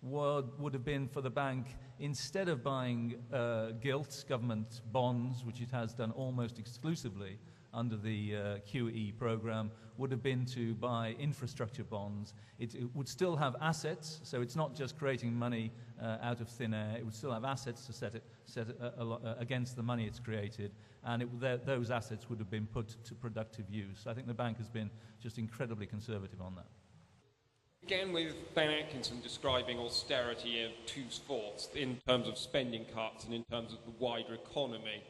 would have been for the bank, instead of buying gilts, government bonds, which it has done almost exclusively under the QE program, would have been to buy infrastructure bonds. It would still have assets, so it's not just creating money out of thin air. It would still have assets to set against the money it's created, and those assets would have been put to productive use. I think the bank has been just incredibly conservative on that. Again, with Ben Atkinson describing austerity in two thoughts, in terms of spending cuts and in terms of the wider economy.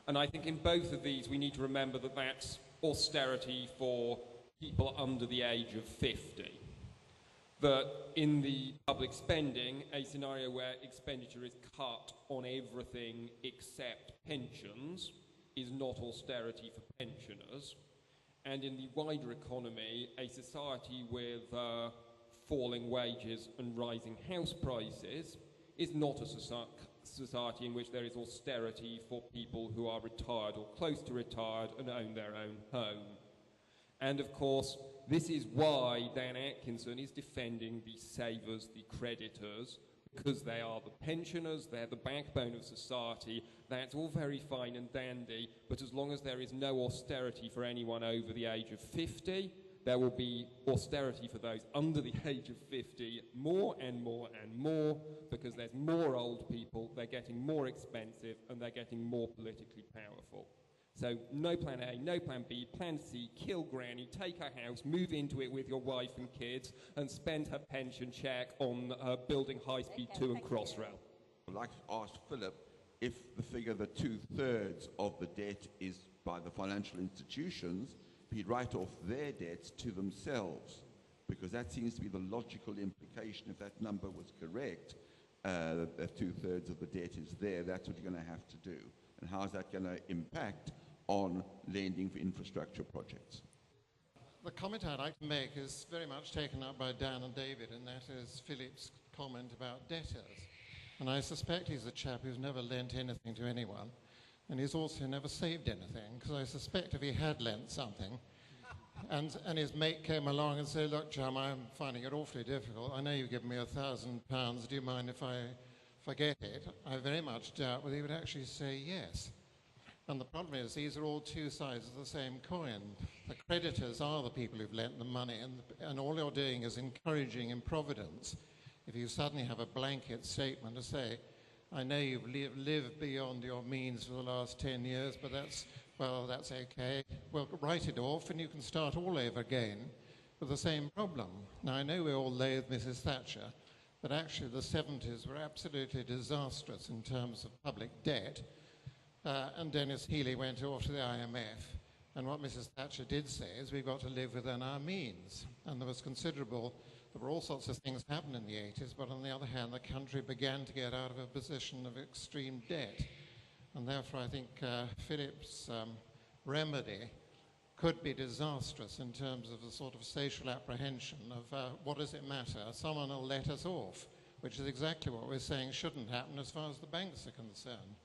And I think in both of these we need to remember that that's austerity for people under the age of 50. That in the public spending, a scenario where expenditure is cut on everything except pensions is not austerity for pensioners. And in the wider economy, a society with falling wages and rising house prices is not a society in which there is austerity for people who are retired or close to retired and own their own home. And of course, this is why Dan Atkinson is defending the savers, the creditors, because they are the pensioners, they're the backbone of society. That's all very fine and dandy, but as long as there is no austerity for anyone over the age of 50, there will be austerity for those under the age of 50 more and more and more, because there's more old people, they're getting more expensive, and they're getting more politically powerful. So no plan A, no plan B, plan C, kill granny, take her house, move into it with your wife and kids, and spend her pension cheque on building High-Speed 2 and Crossrail. I'd like to ask Philip if the figure that 2/3 of the debt is by the financial institutions, he'd write off their debts to themselves, because that seems to be the logical implication. If that number was correct, that 2/3 of the debt is there, that's what you're going to have to do. And how is that going to impact on lending for infrastructure projects? The comment I'd like to make is very much taken up by Dan and David, and that is Philip's comment about debtors. And I suspect he's a chap who's never lent anything to anyone. And he's also never saved anything, because I suspect if he had lent something, and his mate came along and said, "Look, chum, I'm finding it awfully difficult. I know you've given me £1,000. Do you mind if I forget it?" I very much doubt whether he would actually say yes. And the problem is, these are all two sides of the same coin. The creditors are the people who've lent the money, and all you're doing is encouraging improvidence. If you suddenly have a blanket statement to say, "I know you've lived beyond your means for the last 10 years, but that's okay. Well, write it off and you can start all over again with the same problem." Now, I know we all loathe Mrs. Thatcher, but actually the 70s were absolutely disastrous in terms of public debt. And Dennis Healey went off to the IMF. And what Mrs. Thatcher did say is we've got to live within our means. And there were all sorts of things happened in the 80s, but on the other hand, the country began to get out of a position of extreme debt. And therefore, I think Philip's remedy could be disastrous in terms of the sort of social apprehension of what does it matter? Someone will let us off, which is exactly what we're saying shouldn't happen as far as the banks are concerned.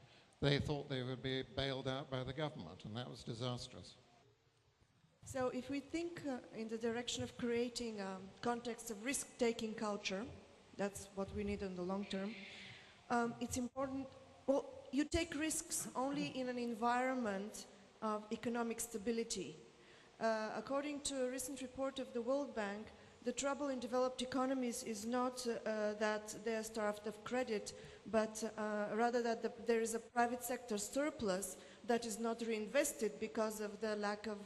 They thought they would be bailed out by the government, and that was disastrous. So if we think in the direction of creating a context of risk-taking culture, that's what we need in the long term, it's important, well, you take risks only in an environment of economic stability. According to a recent report of the World Bank, the trouble in developed economies is not that they are starved of credit, but rather that there is a private sector surplus that is not reinvested because of the lack of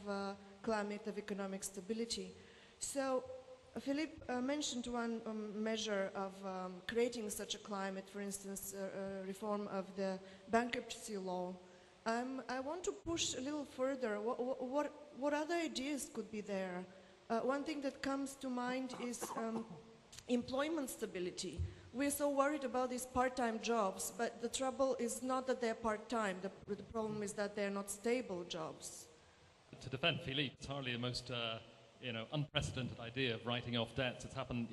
climate of economic stability. So Philippe mentioned one measure of creating such a climate, for instance, reform of the bankruptcy law. I want to push a little further. What other ideas could be there? One thing that comes to mind is employment stability. We're so worried about these part-time jobs, but the trouble is not that they're part-time. The problem is that they're not stable jobs. To defend Philippe, it's hardly the most unprecedented idea of writing off debts. It's happened,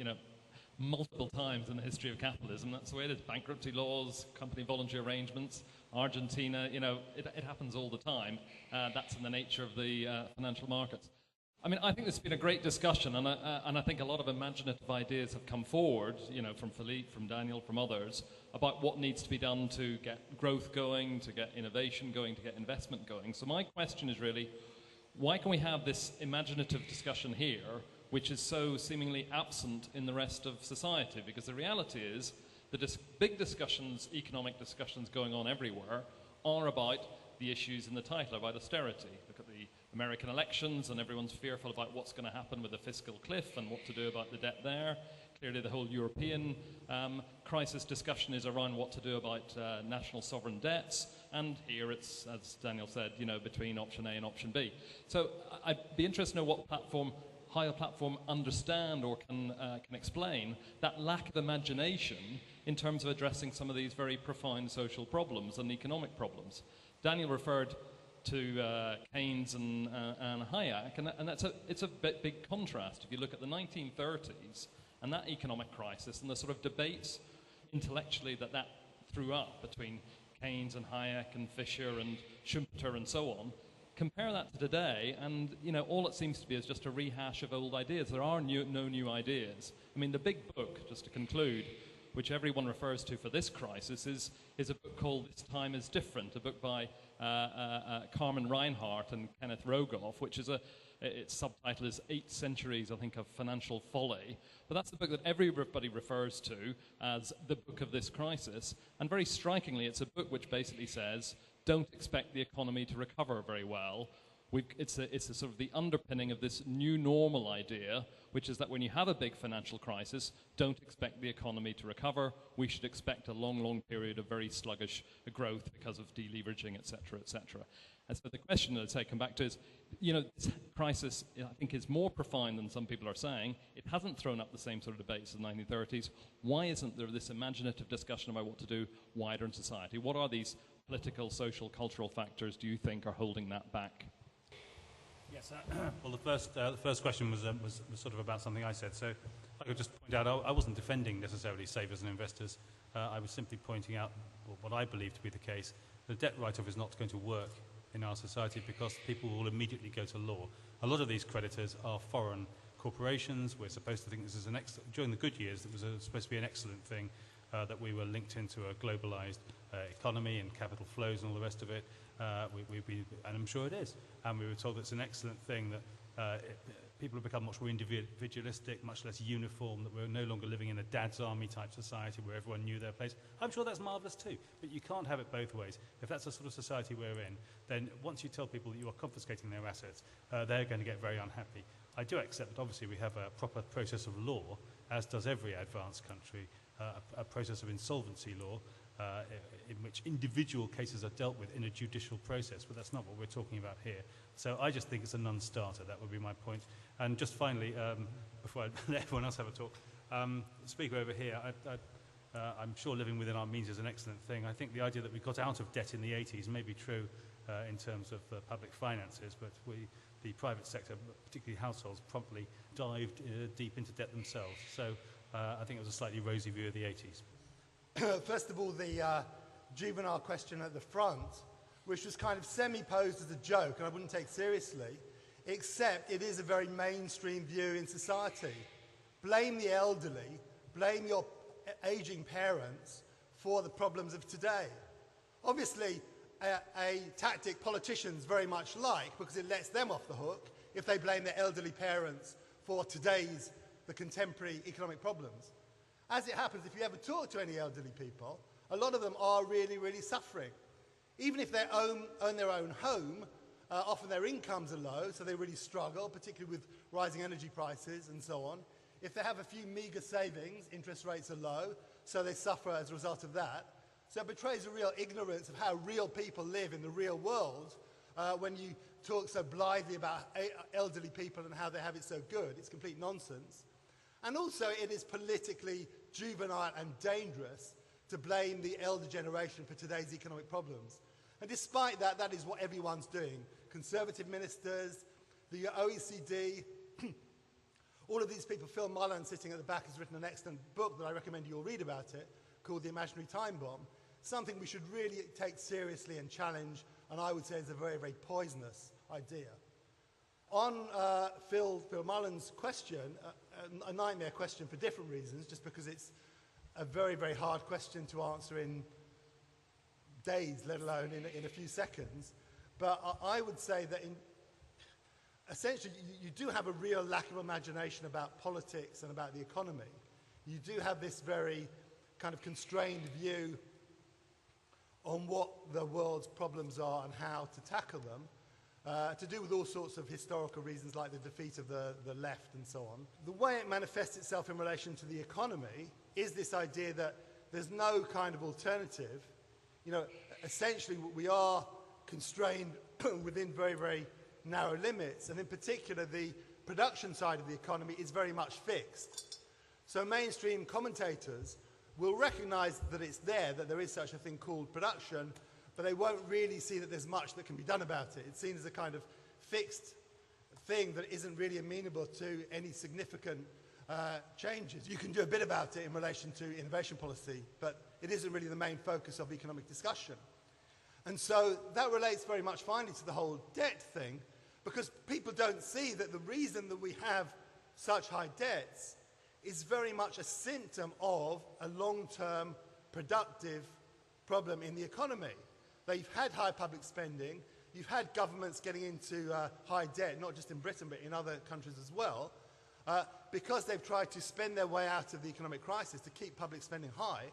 multiple times in the history of capitalism. That's the way it is. Bankruptcy laws, company voluntary arrangements, Argentina, it happens all the time. That's in the nature of the financial markets. I mean, I think this has been a great discussion, and I think a lot of imaginative ideas have come forward, from Philippe, from Daniel, from others, about what needs to be done to get growth going, to get innovation going, to get investment going. So my question is really, why can we have this imaginative discussion here, which is so seemingly absent in the rest of society? Because the reality is, the big discussions, economic discussions going on everywhere, are about the issues in the title, about austerity. Look at the American elections, and everyone's fearful about what's going to happen with the fiscal cliff and what to do about the debt there. Clearly, the whole European crisis discussion is around what to do about national sovereign debts. And here it's, as Daniel said, between option A and option B. So I'd be interested to know what platform, how a platform understand or can explain that lack of imagination in terms of addressing some of these very profound social problems and economic problems. Daniel referred to Keynes and Hayek, and it's a big contrast. If you look at the 1930s and that economic crisis and the sort of debates intellectually that threw up between Keynes and Hayek and Fisher and Schumpeter and so on, compare that to today, and all it seems to be is just a rehash of old ideas. There are no new ideas. I mean, the big book, just to conclude, which everyone refers to for this crisis, is a book called This Time is Different, a book by Carmen Reinhart and Kenneth Rogoff, which is its subtitle is 8 Centuries, I think, of Financial Folly. But that's the book that everybody refers to as the book of this crisis. And very strikingly, it's a book which basically says, don't expect the economy to recover very well. It's a sort of the underpinning of this new normal idea, which is that when you have a big financial crisis, don't expect the economy to recover. We should expect a long, long period of very sluggish growth because of deleveraging, et cetera, et cetera. And so the question that I'd say come back to is, this crisis, I think, is more profound than some people are saying. It hasn't thrown up the same sort of debates as the 1930s. Why isn't there this imaginative discussion about what to do wider in society? What are these political, social, cultural factors do you think are holding that back? Yes, well, the first question was sort of about something I said. So I could just point out I wasn't defending necessarily savers and investors. I was simply pointing out what I believe to be the case. The debt write-off is not going to work in our society because people will immediately go to law. A lot of these creditors are foreign corporations. We're supposed to think this is during the good years, it was supposed to be an excellent thing that we were linked into a globalized economy and capital flows and all the rest of it. And I'm sure it is. And we were told it's an excellent thing that people have become much more individualistic, much less uniform, that we're no longer living in a dad's army type society where everyone knew their place. I'm sure that's marvellous too, but you can't have it both ways. If that's the sort of society we're in, then once you tell people that you are confiscating their assets, they're going to get very unhappy. I do accept that obviously we have a proper process of law, as does every advanced country, a process of insolvency law, in which individual cases are dealt with in a judicial process, but that's not what we're talking about here. So I just think it's a non-starter. That would be my point. And just finally, before I let everyone else have a talk, the speaker over here, I'm sure living within our means is an excellent thing. I think the idea that we got out of debt in the 80s may be true in terms of public finances, but the private sector, particularly households, promptly dived deep into debt themselves. So I think it was a slightly rosy view of the 80s. First of all, the juvenile question at the front, which was kind of semi-posed as a joke, and I wouldn't take seriously, except it is a very mainstream view in society. Blame the elderly, blame your aging parents for the problems of today. Obviously, a tactic politicians very much like, because it lets them off the hook if they blame their elderly parents for today's the contemporary economic problems. As it happens, if you ever talk to any elderly people, a lot of them are really, really suffering. Even if they own their own home, often their incomes are low, so they really struggle, particularly with rising energy prices and so on. If they have a few meagre savings, interest rates are low, so they suffer as a result of that. So it betrays a real ignorance of how real people live in the real world when you talk so blithely about elderly people and how they have it so good. It's complete nonsense. And also it is politically juvenile and dangerous to blame the elder generation for today's economic problems. And despite that, that is what everyone's doing. Conservative ministers, the OECD, all of these people. Phil Mullen, sitting at the back, has written an excellent book that I recommend you all read about it, called The Imaginary Time Bomb. Something we should really take seriously and challenge, and I would say is a very, very poisonous idea. On Phil Mullen's question, a nightmare question for different reasons, just because it's a very, very hard question to answer in days, let alone in a few seconds. But I would say that essentially you do have a real lack of imagination about politics and about the economy. You do have this very kind of constrained view on what the world's problems are and how to tackle them, to do with all sorts of historical reasons like the defeat of the left and so on. The way it manifests itself in relation to the economy is this idea that there's no kind of alternative. You know, essentially we are constrained within very, very narrow limits, and in particular the production side of the economy is very much fixed. So mainstream commentators will recognize that it's there, that there is such a thing called production, but they won't really see that there's much that can be done about it. It's seen as a kind of fixed thing that isn't really amenable to any significant changes. You can do a bit about it in relation to innovation policy, but it isn't really the main focus of economic discussion. And so that relates very much finally to the whole debt thing, because people don't see that the reason that we have such high debts is very much a symptom of a long-term productive problem in the economy. They've had high public spending, you've had governments getting into high debt, not just in Britain but in other countries as well, because they've tried to spend their way out of the economic crisis to keep public spending high,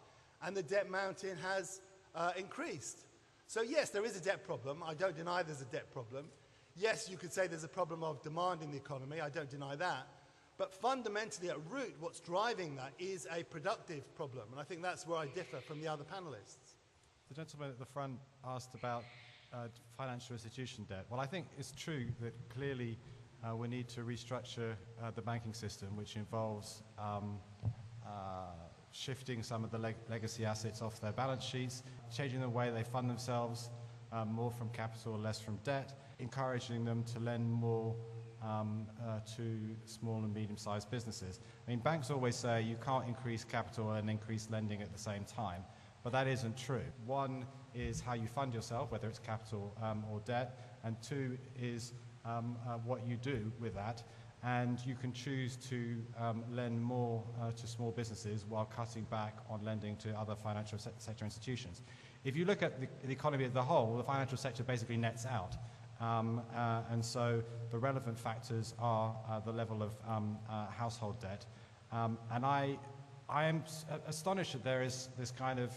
and the debt mountain has increased. So yes, there is a debt problem. I don't deny there's a debt problem. Yes, you could say there's a problem of demand in the economy. I don't deny that. But fundamentally at root, what's driving that is a productive problem. And I think that's where I differ from the other panelists. The gentleman at the front asked about financial institution debt. Well, I think it's true that clearly we need to restructure the banking system, which involves shifting some of the legacy assets off their balance sheets, changing the way they fund themselves, more from capital, less from debt, encouraging them to lend more to small and medium-sized businesses. I mean, banks always say you can't increase capital and increase lending at the same time, but that isn't true. One is how you fund yourself, whether it's capital or debt, and two is what you do with that. And you can choose to lend more to small businesses while cutting back on lending to other financial sector institutions. If you look at the economy as a whole, the financial sector basically nets out. And so the relevant factors are the level of household debt. And I am astonished that there is this kind of,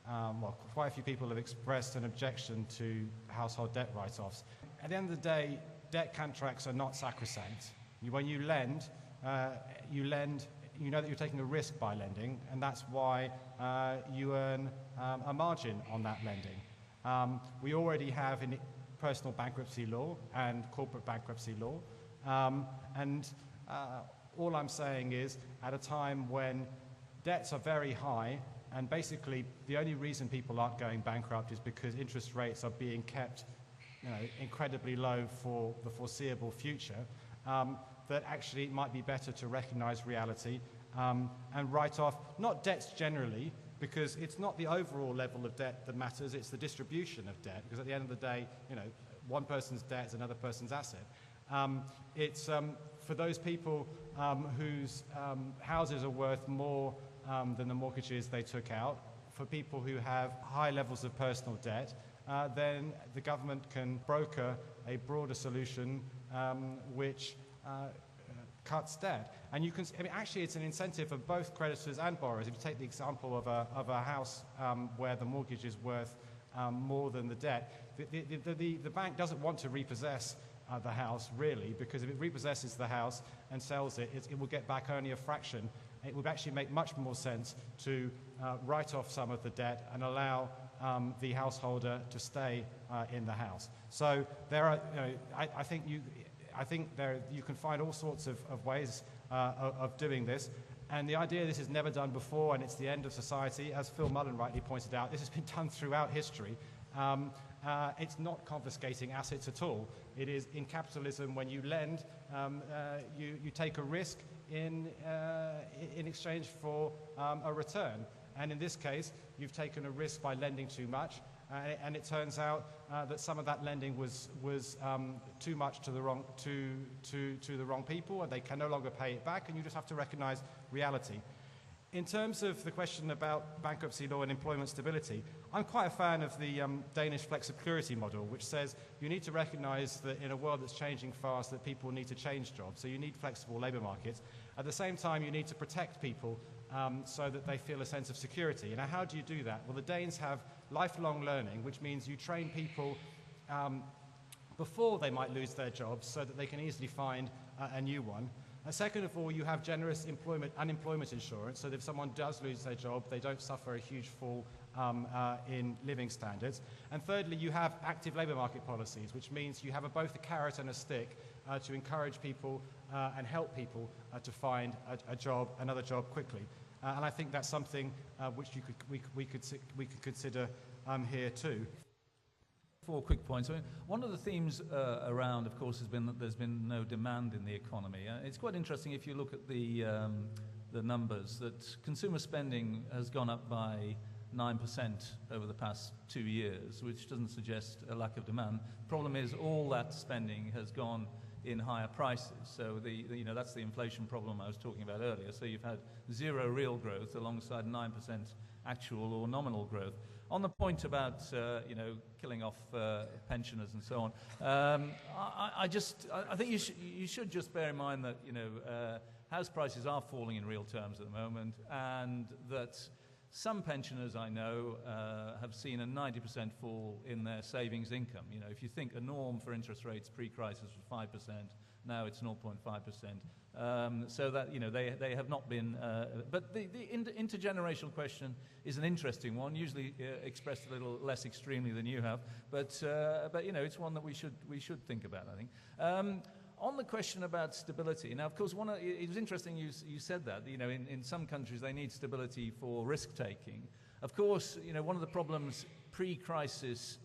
well, quite a few people have expressed an objection to household debt write-offs. At the end of the day, debt contracts are not sacrosanct. When you lend, you know that you're taking a risk by lending, and that's why you earn a margin on that lending. We already have in personal bankruptcy law and corporate bankruptcy law, and all I'm saying is at a time when debts are very high, and basically the only reason people aren't going bankrupt is because interest rates are being kept incredibly low for the foreseeable future, that actually it might be better to recognize reality and write off, not debts generally, because it's not the overall level of debt that matters, it's the distribution of debt, because at the end of the day, one person's debt is another person's asset. It's for those people whose houses are worth more than the mortgages they took out, for people who have high levels of personal debt, then the government can broker a broader solution which cuts debt. And you can, I mean, actually, it's an incentive for both creditors and borrowers. If you take the example of a house where the mortgage is worth more than the debt, the bank doesn't want to repossess the house, really, because if it repossesses the house and sells it, it will get back only a fraction. It would actually make much more sense to write off some of the debt and allow the householder to stay in the house. So there are, I think you can find all sorts of ways of doing this. And the idea this is never done before and it's the end of society, as Phil Mullen rightly pointed out, this has been done throughout history. It's not confiscating assets at all. It is in capitalism when you lend, you take a risk in exchange for a return. And in this case, you've taken a risk by lending too much, and it turns out that some of that lending was too much to the wrong people, and they can no longer pay it back, and you just have to recognize reality. In terms of the question about bankruptcy law and employment stability, I'm quite a fan of the Danish flexicurity model, which says you need to recognize that in a world that's changing fast, that people need to change jobs. So you need flexible labor markets. At the same time, you need to protect people so that they feel a sense of security. Now, how do you do that? Well, the Danes have lifelong learning, which means you train people before they might lose their jobs so that they can easily find a new one. And second of all, you have generous unemployment insurance, so that if someone does lose their job, they don't suffer a huge fall in living standards. And thirdly, you have active labour market policies, which means you have both a carrot and a stick to encourage people and help people to find another job quickly. And I think that's something which we could consider here too. 4 quick points. I mean, one of the themes around, of course, has been that there's been no demand in the economy. It's quite interesting if you look at the numbers that consumer spending has gone up by 9% over the past 2 years, which doesn't suggest a lack of demand. The problem is all that spending has gone in higher prices. So that's the inflation problem I was talking about earlier. So you've had zero real growth alongside 9% actual or nominal growth. On the point about killing off pensioners and so on, I think you should just bear in mind that house prices are falling in real terms at the moment, and that some pensioners I know have seen a 90% fall in their savings income. If you think a norm for interest rates pre-crisis was 5%, now it's 0.5%. So that they have not been. But the intergenerational question is an interesting one, usually expressed a little less extremely than you have. But it's one that we should think about, I think. On the question about stability, now of course it was interesting you said that. In some countries they need stability for risk taking. Of course, one of the problems pre-crisis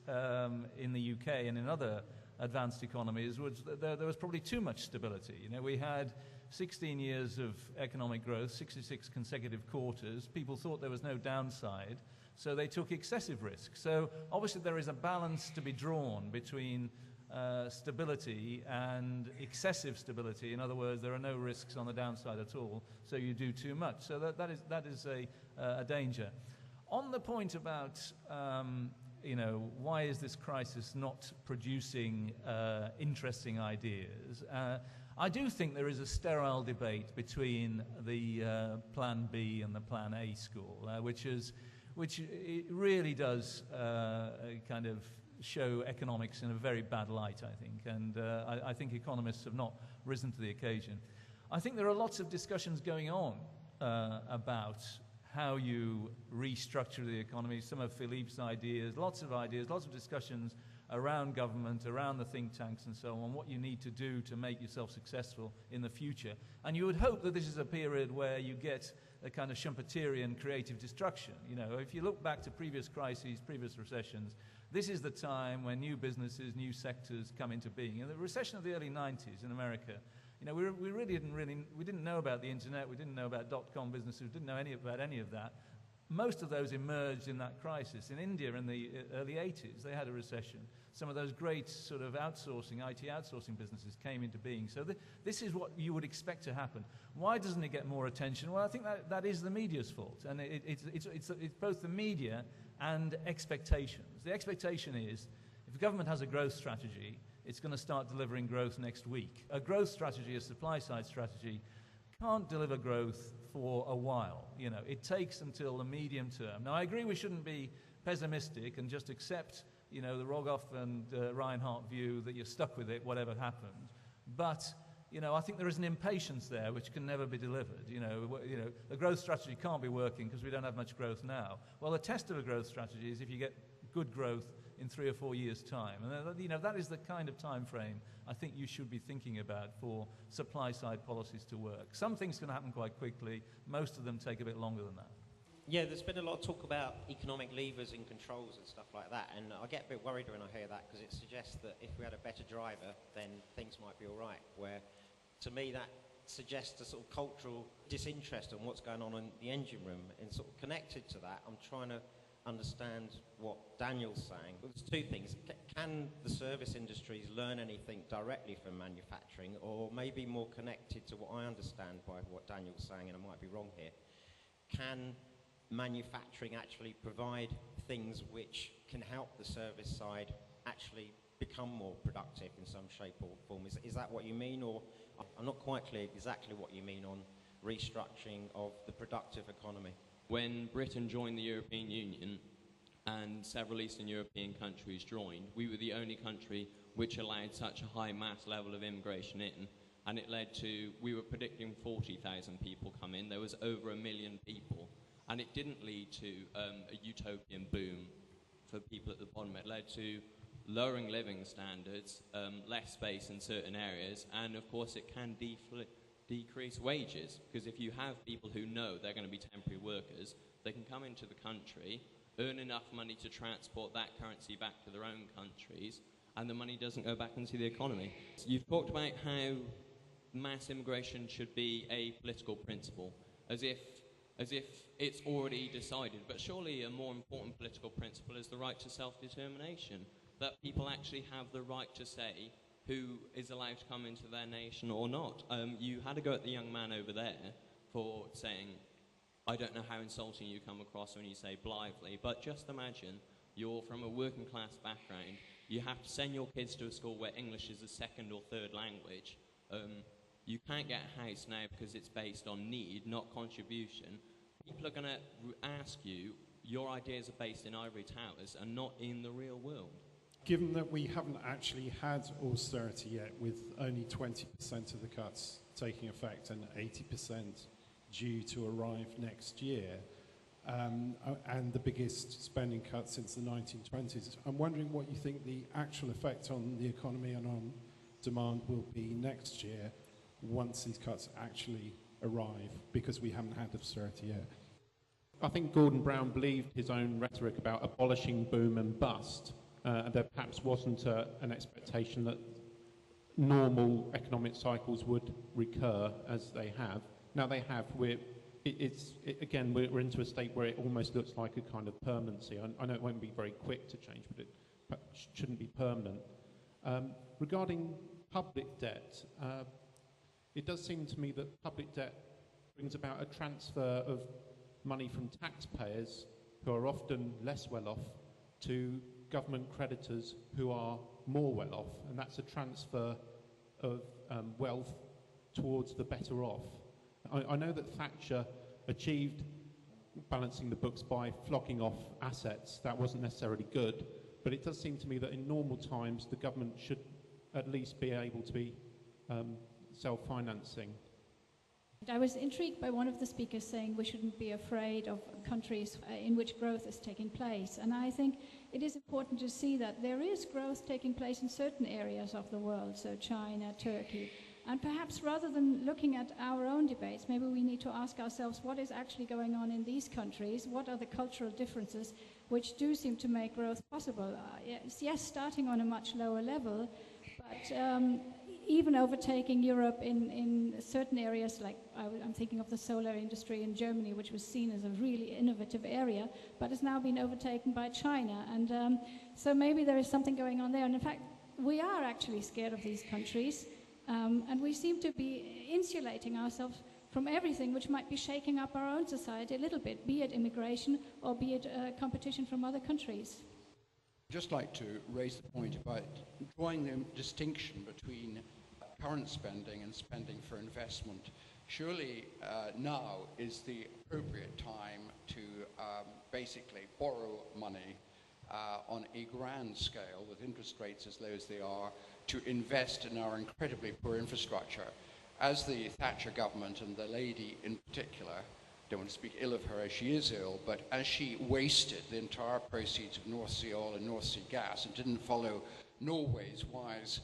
in the UK and in other advanced economies was that there was probably too much stability. We had 16 years of economic growth, 66 consecutive quarters. People thought there was no downside, so they took excessive risk. So obviously there is a balance to be drawn between stability and excessive stability. In other words, there are no risks on the downside at all, so you do too much. So that is a danger. On the point about why is this crisis not producing interesting ideas? I do think there is a sterile debate between the Plan B and the Plan A school, which it really does kind of show economics in a very bad light, I think, and I think economists have not risen to the occasion. I think there are lots of discussions going on about how you restructure the economy, some of Philippe's ideas, lots of discussions around government, around the think tanks and so on, what you need to do to make yourself successful in the future. And you would hope that this is a period where you get a kind of Schumpeterian creative destruction. If you look back to previous crises, previous recessions, this is the time when new businesses, new sectors come into being. In the recession of the early 90s in America, we didn't know about the internet, we didn't know about dot-com businesses, we didn't know about any of that. Most of those emerged in that crisis. In India in the early 80s, they had a recession. Some of those great sort of IT outsourcing businesses came into being. So this is what you would expect to happen. Why doesn't it get more attention? Well, I think that is the media's fault. And it's both the media and expectations. The expectation is, if the government has a growth strategy, it's going to start delivering growth next week. A growth strategy, a supply-side strategy, can't deliver growth for a while. You know, it takes until the medium term. Now, I agree we shouldn't be pessimistic and just accept, you know, the Rogoff and Reinhardt view that you're stuck with it, whatever happened. But, you know, I think there is an impatience there which can never be delivered. You know, a growth strategy can't be working because we don't have much growth now. Well, the test of a growth strategy is if you get good growth in 3 or 4 years' time. And, you know, that is the kind of time frame I think you should be thinking about for supply-side policies to work. Some things can happen quite quickly. Most of them take a bit longer than that. Yeah, there's been a lot of talk about economic levers and controls and stuff like that, and I get a bit worried when I hear that because it suggests that if we had a better driver, then things might be all right, where to me that suggests a sort of cultural disinterest in what's going on in the engine room, and sort of connected to that, I'm trying to understand what Daniel's saying. Well, there's two things. Can the service industries learn anything directly from manufacturing, or maybe more connected to what I understand by what Daniel's saying, and I might be wrong here, can manufacturing actually provide things which can help the service side actually become more productive in some shape or form? Is that what you mean? Or I'm not quite clear exactly what you mean on restructuring of the productive economy. When Britain joined the European Union and several Eastern European countries joined, we were the only country which allowed such a high mass level of immigration in, and it led to, we were predicting 40,000 people come in, there was over 1 million people, and it didn't lead to a utopian boom for people at the bottom. It led to lowering living standards, less space in certain areas, and of course it can decrease wages, because if you have people who know they're going to be temporary workers, they can come into the country, earn enough money to transport that currency back to their own countries, and the money doesn't go back into the economy. So you've talked about how mass immigration should be a political principle, as if it's already decided, but surely a more important political principle is the right to self-determination, that people actually have the right to say who is allowed to come into their nation or not. You had a go at the young man over there for saying, I don't know how insulting you come across when you say blithely, but just imagine you're from a working class background, you have to send your kids to a school where English is a second or third language. You can't get a house now because it's based on need, not contribution. People are going to ask you, your ideas are based in ivory towers and not in the real world. Given that we haven't actually had austerity yet, with only 20% of the cuts taking effect and 80% due to arrive next year, and the biggest spending cut since the 1920s, I'm wondering what you think the actual effect on the economy and on demand will be next year once these cuts actually arrive, because we haven't had austerity yet. I think Gordon Brown believed his own rhetoric about abolishing boom and bust. There perhaps wasn't an expectation that normal economic cycles would recur as they have. Now they have. We're into a state where it almost looks like a kind of permanency. I know it won't be very quick to change, but it shouldn't be permanent. Regarding public debt, it does seem to me that public debt brings about a transfer of money from taxpayers, who are often less well off, to government creditors who are more well off, and that's a transfer of wealth towards the better off. I know that Thatcher achieved balancing the books by flogging off assets. That wasn't necessarily good, but it does seem to me that in normal times the government should at least be able to be self-financing. I was intrigued by one of the speakers saying we shouldn't be afraid of countries in which growth is taking place. And I think it is important to see that there is growth taking place in certain areas of the world, so China, Turkey. And perhaps rather than looking at our own debates, maybe we need to ask ourselves what is actually going on in these countries, what are the cultural differences which do seem to make growth possible. Yes, starting on a much lower level, but even overtaking Europe in certain areas, like I'm thinking of the solar industry in Germany, which was seen as a really innovative area, but has now been overtaken by China. And so maybe there is something going on there. And in fact, we are actually scared of these countries, and we seem to be insulating ourselves from everything which might be shaking up our own society a little bit, be it immigration or be it competition from other countries. just like to raise the point about drawing the distinction between current spending and spending for investment. Surely now is the appropriate time to basically borrow money on a grand scale with interest rates as low as they are to invest in our incredibly poor infrastructure. As the Thatcher government, and the lady in particular, don't want to speak ill of her as she is ill, but as she wasted the entire proceeds of North Sea oil and North Sea gas and didn't follow Norway's wise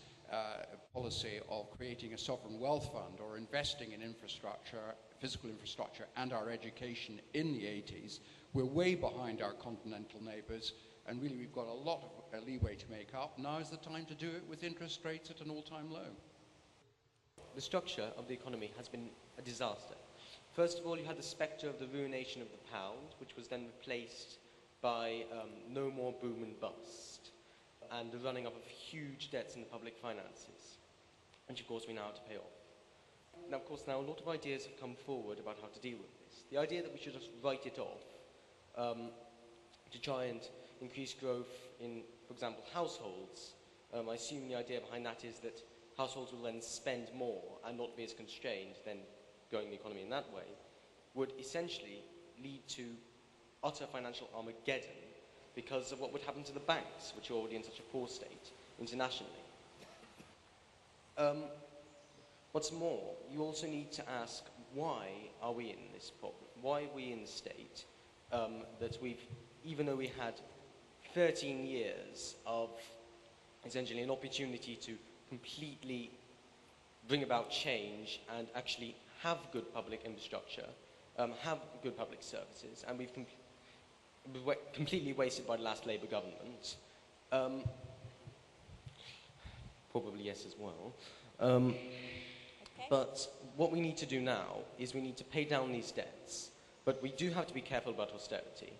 policy of creating a sovereign wealth fund or investing in infrastructure, physical infrastructure, and our education in the 80s, we're way behind our continental neighbours, and really we've got a lot of leeway to make up. Now is the time to do it with interest rates at an all-time low. The structure of the economy has been a disaster. First of all, you had the spectre of the ruination of the pound, which was then replaced by no more boom and bust, and the running up of huge debts in the public finances, which of course we now have to pay off. Now, of course, now a lot of ideas have come forward about how to deal with this. The idea that we should just write it off to try and increase growth in, for example, households. I assume the idea behind that is that households will then spend more and not be as constrained, then growing the economy in that way, would essentially lead to utter financial Armageddon because of what would happen to the banks, which are already in such a poor state internationally. What's more, you also need to ask, why are we in this problem? Why are we in the state that we've, even though we had 13 years of essentially an opportunity to completely bring about change and actually have good public infrastructure, have good public services, and we've completely wasted by the last Labour government. Probably yes as well. But what we need to do now is we need to pay down these debts, but we do have to be careful about austerity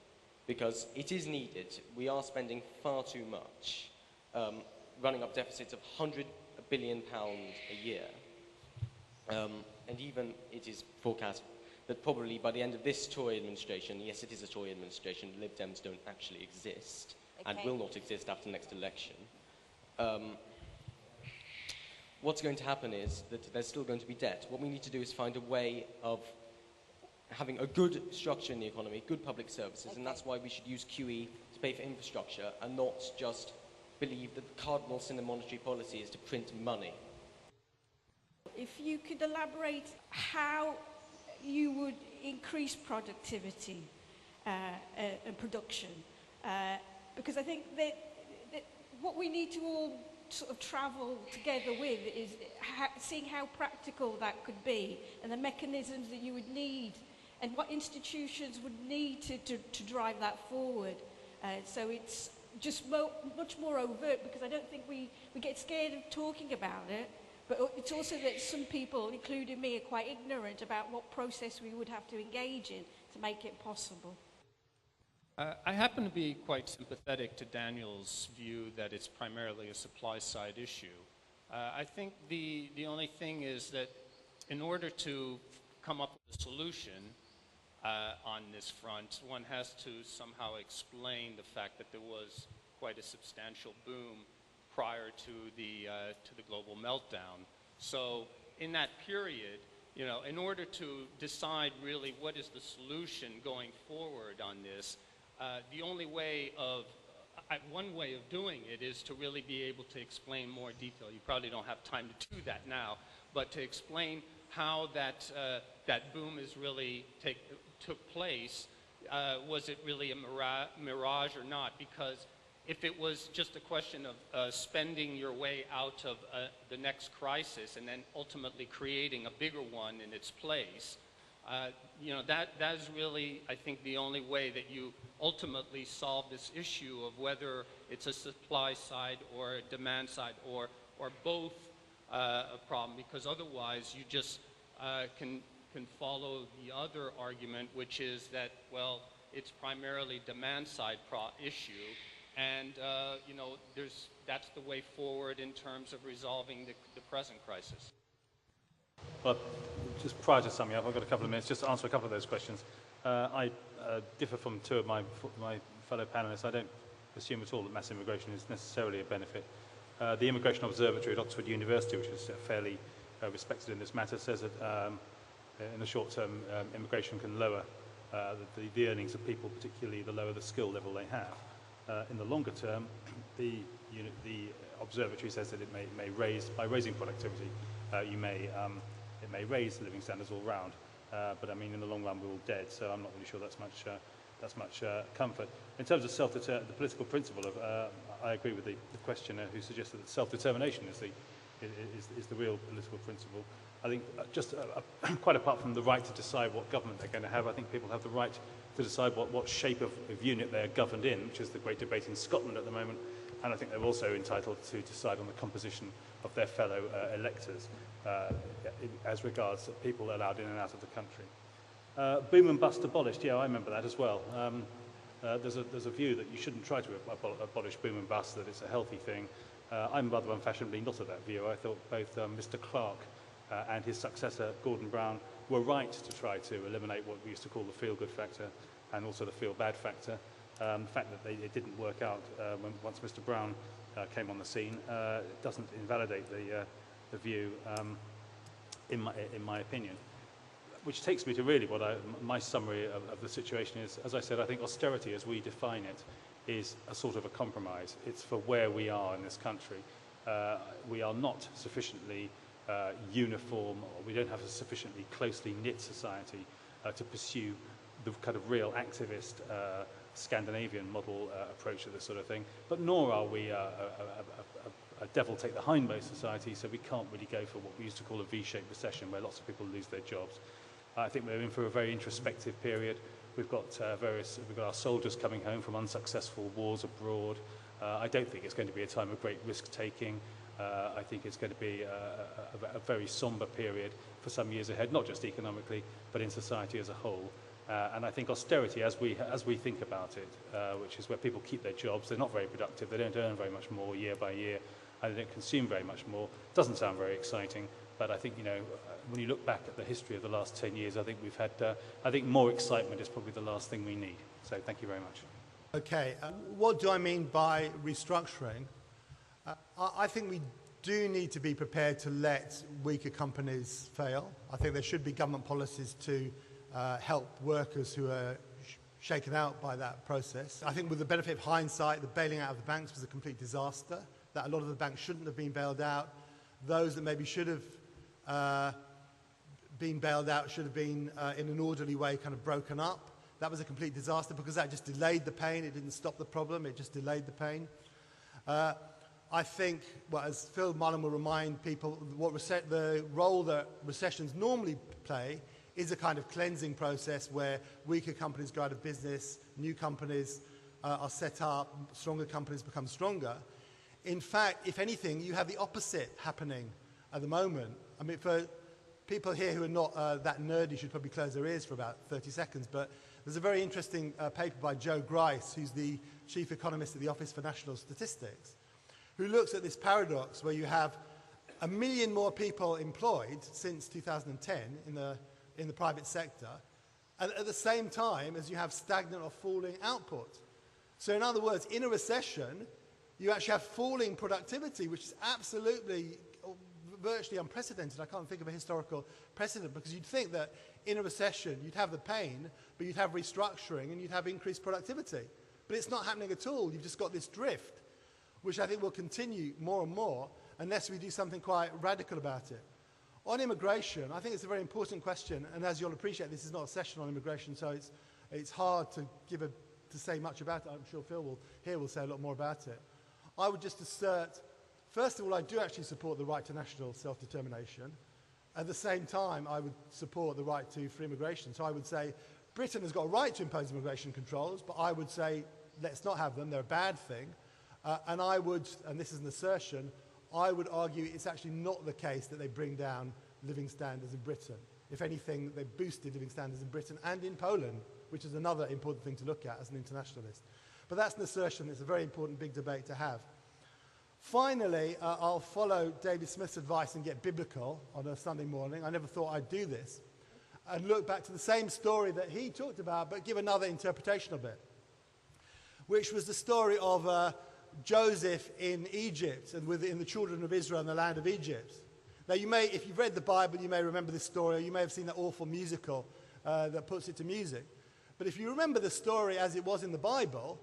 because it is needed. We are spending far too much, running up deficits of £100 billion a year. And even it is forecast that probably by the end of this Tory administration, yes, it is a Tory administration, the Lib Dems don't actually exist and will not exist after the next election. What's going to happen is that there's still going to be debt. What we need to do is find a way of having a good structure in the economy, good public services, and that's why we should use QE to pay for infrastructure and not just believe that the cardinal sin of monetary policy is to print money. If you could elaborate how you would increase productivity and production, because I think that what we need to all sort of travel together with is seeing how practical that could be and the mechanisms that you would need and what institutions would need to drive that forward. So it's just much more overt, because I don't think we get scared of talking about it, but it's also that some people, including me, are quite ignorant about what process we would have to engage in to make it possible. I happen to be quite sympathetic to Daniel's view that it's primarily a supply-side issue. I think the only thing is that in order to come up with a solution on this front, one has to somehow explain the fact that there was quite a substantial boom prior to the global meltdown. So in that period, you know, in order to decide really what is the solution going forward on this, the only way of, one way of doing it is to really be able to explain more detail. You probably don't have time to do that now, but to explain how that, that boom is really took place. Was it really a mirage or not? Because if it was just a question of spending your way out of the next crisis and then ultimately creating a bigger one in its place, you know, that is really, I think, the only way that you ultimately solve this issue of whether it's a supply side or a demand side or both a problem, because otherwise you just can follow the other argument, which is that, well, it's primarily demand side issue, and you know, that's the way forward in terms of resolving the present crisis. Well, just prior to summing up, I've got a couple of minutes just to answer a couple of those questions. I differ from two of my fellow panelists. I don't assume at all that mass immigration is necessarily a benefit. The Immigration Observatory at Oxford University, which is fairly respected in this matter, says that in the short term, immigration can lower the earnings of people, particularly the lower the skill level they have. In the longer term, the observatory says that it may raise, by raising productivity, it may raise living standards all round. But I mean, in the long run, we're all dead, so I'm not really sure that's much comfort. In terms of the political principle of, I agree with the questioner who suggested that self-determination is the real political principle. I think quite apart from the right to decide what government they're going to have, I think people have the right to decide what shape of unit they're governed in, which is the great debate in Scotland at the moment. And I think they're also entitled to decide on the composition of their fellow electors as regards people allowed in and out of the country. Boom and bust abolished, yeah, I remember that as well. There's a view that you shouldn't try to abolish boom and bust, that it's a healthy thing. I'm rather unfashionably not of that view. I thought both Mr. Clarke and his successor, Gordon Brown, were right to try to eliminate what we used to call the feel-good factor and also the feel-bad factor. The fact that it didn't work out once Mr. Brown came on the scene doesn't invalidate the view, in my opinion. Which takes me to really my summary of the situation is, as I said, I think austerity as we define it is a sort of a compromise. It's for where we are in this country. We are not sufficiently uniform, or we don't have a sufficiently closely knit society to pursue the kind of real activist Scandinavian model approach to this sort of thing, but nor are we a devil take the hindmost society, so we can't really go for what we used to call a V-shaped recession where lots of people lose their jobs. I think we're in for a very introspective period. We've got our soldiers coming home from unsuccessful wars abroad. I don't think it's going to be a time of great risk-taking. I think it's going to be a very somber period for some years ahead, not just economically, but in society as a whole. And I think austerity, as we think about it, which is where people keep their jobs, they're not very productive, they don't earn very much more year by year, and they don't consume very much more, doesn't sound very exciting. But I think, when you look back at the history of the last 10 years, I think we've had, I think more excitement is probably the last thing we need. So thank you very much. Okay, what do I mean by restructuring? I think we do need to be prepared to let weaker companies fail. I think there should be government policies to help workers who are shaken out by that process. I think with the benefit of hindsight, the bailing out of the banks was a complete disaster, that a lot of the banks shouldn't have been bailed out. Those that maybe should have been bailed out should have been, in an orderly way, kind of broken up. That was a complete disaster because that just delayed the pain. It didn't stop the problem. It just delayed the pain. I think, well, as Phil Mullen will remind people, the role that recessions normally play is a kind of cleansing process where weaker companies go out of business, new companies are set up, stronger companies become stronger. In fact, if anything, you have the opposite happening at the moment. I mean, for people here who are not that nerdy should probably close their ears for about 30 seconds, but there's a very interesting paper by Joe Grice, who's the chief economist at the Office for National Statistics, who looks at this paradox where you have 1 million more people employed since 2010 in the private sector, and at the same time as you have stagnant or falling output. So in other words, in a recession, you actually have falling productivity, which is absolutely, virtually unprecedented. I can't think of a historical precedent, because you'd think that in a recession you'd have the pain, but you'd have restructuring and you'd have increased productivity. But it's not happening at all. You've just got this drift, which I think will continue more and more unless we do something quite radical about it. On immigration, I think it's a very important question, and as you'll appreciate, this is not a session on immigration, so it's hard to say much about it. I'm sure Phil will say a lot more about it. I would just assert, first of all, I do actually support the right to national self-determination. At the same time, I would support the right to free immigration. So I would say Britain has got a right to impose immigration controls, but I would say let's not have them. They're a bad thing. And I would, and this is an assertion, I would argue it's actually not the case that they bring down living standards in Britain. If anything, they boosted living standards in Britain and in Poland, which is another important thing to look at as an internationalist. But that's an assertion. It's a very important big debate to have. Finally, I'll follow David Smith's advice and get biblical on a Sunday morning. I never thought I'd do this. And look back to the same story that he talked about, but give another interpretation of it. which was the story of Joseph in Egypt and in the children of Israel in the land of Egypt. Now, if you've read the Bible, you may remember this story, or you may have seen that awful musical that puts it to music. But if you remember the story as it was in the Bible,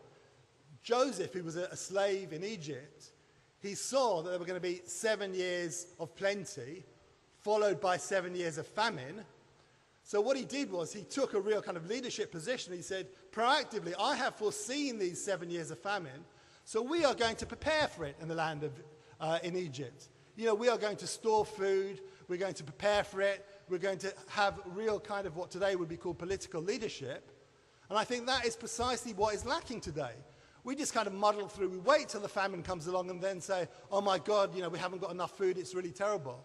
Joseph, who was a slave in Egypt, he saw that there were going to be 7 years of plenty, followed by 7 years of famine. So what he did was he took a real kind of leadership position. He said, proactively, I have foreseen these 7 years of famine, so we are going to prepare for it in the land of in Egypt. You know, we are going to store food, we're going to prepare for it, we're going to have real kind of what today would be called political leadership. And I think that is precisely what is lacking today. We just kind of muddle through, we wait till the famine comes along and then say, oh my God, you know, we haven't got enough food, it's really terrible.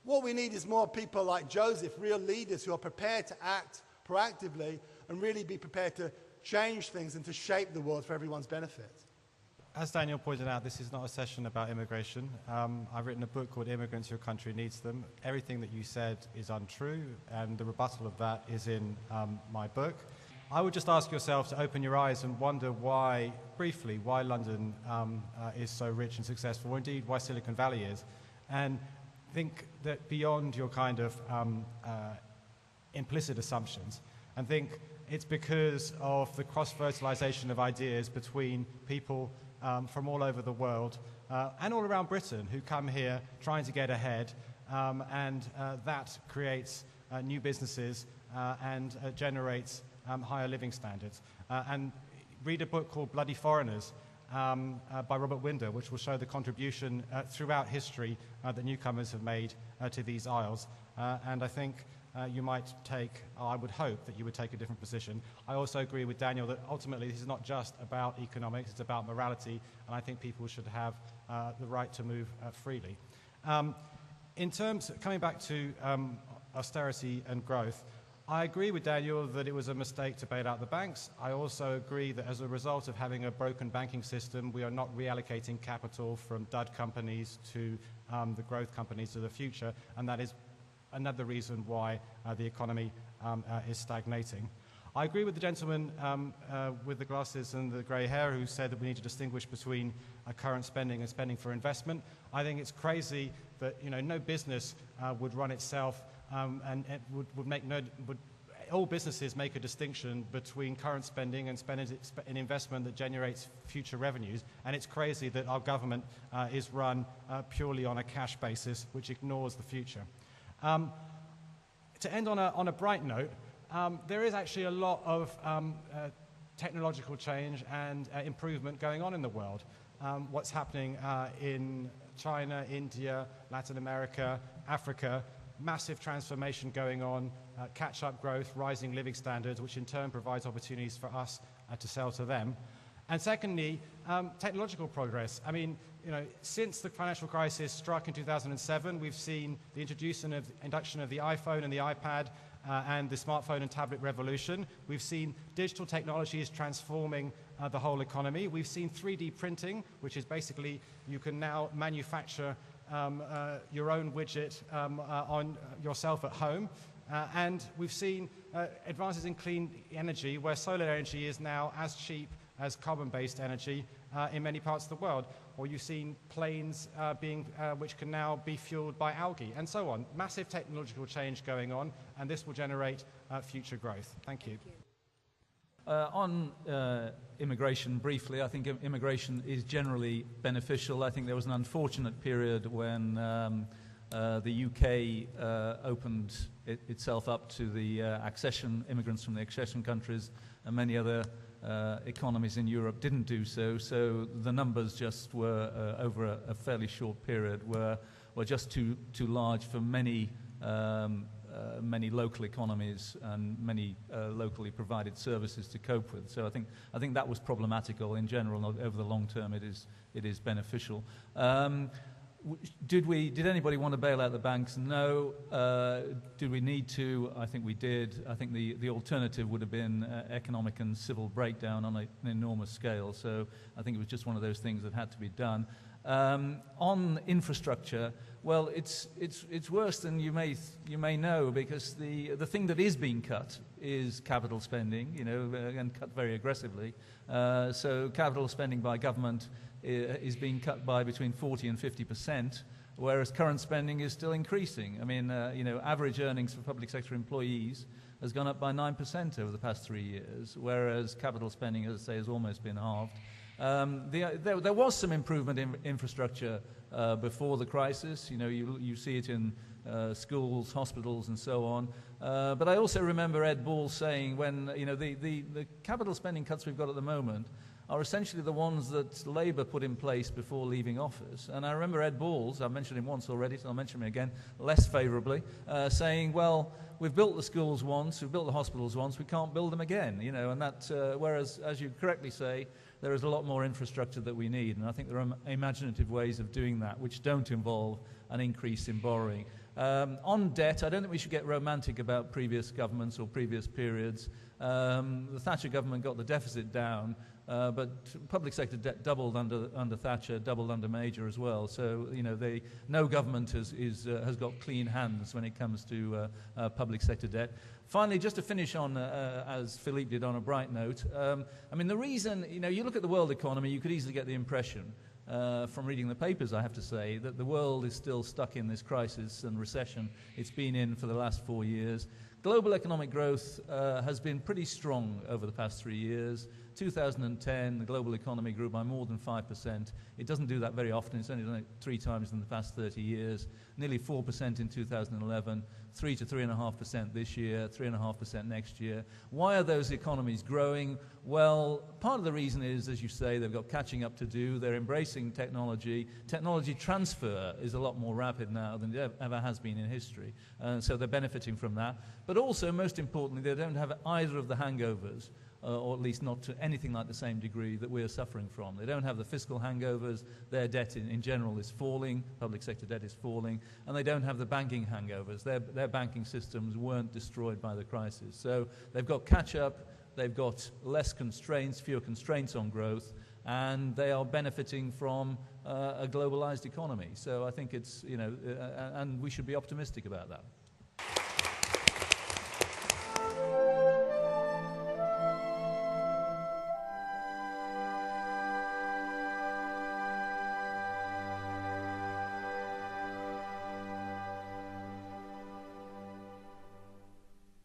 What we need is more people like Joseph, real leaders who are prepared to act proactively and really be prepared to change things and to shape the world for everyone's benefit. As Daniel pointed out, this is not a session about immigration. I've written a book called Immigrants Your Country Needs Them. Everything that you said is untrue, and the rebuttal of that is in my book. I would just ask yourself to open your eyes and wonder why, briefly, why London is so rich and successful, or indeed why Silicon Valley is, and think that beyond your kind of implicit assumptions, and think it's because of the cross-fertilization of ideas between people from all over the world and all around Britain who come here trying to get ahead, and that creates new businesses and generates higher living standards. And read a book called Bloody Foreigners by Robert Winder, which will show the contribution throughout history that newcomers have made to these isles. And I think you might I would hope that you would take a different position. I also agree with Daniel that ultimately this is not just about economics, it's about morality, and I think people should have the right to move freely. In terms, coming back to austerity and growth, I agree with Daniel that it was a mistake to bail out the banks. I also agree that as a result of having a broken banking system, we are not reallocating capital from dud companies to the growth companies of the future, and that is another reason why the economy is stagnating. I agree with the gentleman with the glasses and the grey hair who said that we need to distinguish between current spending and spending for investment. I think it's crazy that no business would run itself and it would all businesses make a distinction between current spending and an investment that generates future revenues, and it's crazy that our government is run purely on a cash basis, which ignores the future. To end on a bright note, there is actually a lot of technological change and improvement going on in the world. What's happening in China, India, Latin America, Africa, massive transformation going on, catch-up growth, rising living standards, which in turn provides opportunities for us to sell to them. And secondly, technological progress. I mean, since the financial crisis struck in 2007, we've seen the introduction of the iPhone and the iPad and the smartphone and tablet revolution. We've seen digital technologies transforming the whole economy. We've seen 3D printing, which is basically you can now manufacture your own widget on yourself at home. And we've seen advances in clean energy, where solar energy is now as cheap as carbon-based energy in many parts of the world. Or you've seen planes which can now be fueled by algae, and so on. Massive technological change going on, and this will generate future growth. Thank you. On immigration, briefly, I think immigration is generally beneficial. I think there was an unfortunate period when the UK opened itself up to the immigrants from the accession countries, and many other economies in Europe didn't do so. So the numbers just were, over a fairly short period, were just too large for many local economies and many locally provided services to cope with. So I think that was problematical in general. Over the long term, it is beneficial. Did anybody want to bail out the banks? No. Did we need to? I think we did. I think the alternative would have been economic and civil breakdown on an enormous scale. So I think it was just one of those things that had to be done. On infrastructure, well, it's worse than you may know, because the thing that is being cut is capital spending, and cut very aggressively. So capital spending by government is being cut by between 40 and 50%, whereas current spending is still increasing. I mean, average earnings for public sector employees has gone up by 9% over the past 3 years, whereas capital spending, as I say, has almost been halved. There was some improvement in infrastructure before the crisis. You see it in schools, hospitals, and so on. But I also remember Ed Balls saying when, the capital spending cuts we've got at the moment are essentially the ones that Labour put in place before leaving office. And I remember Ed Balls, I've mentioned him once already, so I'll mention him again, less favourably, saying, well, we've built the schools once, we've built the hospitals once, we can't build them again, and that, whereas, as you correctly say, there is a lot more infrastructure that we need, and I think there are imaginative ways of doing that which don't involve an increase in borrowing. On debt, I don't think we should get romantic about previous governments or previous periods. The Thatcher government got the deficit down, but public sector debt doubled under Thatcher, doubled under Major as well. So, no government has got clean hands when it comes to public sector debt. Finally, just to finish on, as Philippe did, on a bright note, the reason, you look at the world economy, you could easily get the impression from reading the papers, I have to say, that the world is still stuck in this crisis and recession it's been in for the last 4 years. Global economic growth has been pretty strong over the past 3 years. 2010, the global economy grew by more than 5%. It doesn't do that very often. It's only done it 3 times in the past 30 years. Nearly 4% in 2011, 3 to 3.5% this year, 3.5% next year. Why are those economies growing? Well, part of the reason is, as you say, they've got catching up to do. They're embracing technology. Technology transfer is a lot more rapid now than it ever has been in history. So they're benefiting from that. But also, most importantly, they don't have either of the hangovers, or at least not to anything like the same degree that we're suffering from. They don't have the fiscal hangovers. Their debt in general is falling. Public sector debt is falling. And they don't have the banking hangovers. Their banking systems weren't destroyed by the crisis. So they've got catch-up. They've got less constraints, fewer constraints on growth, and they are benefiting from a globalized economy. So I think it's, and we should be optimistic about that.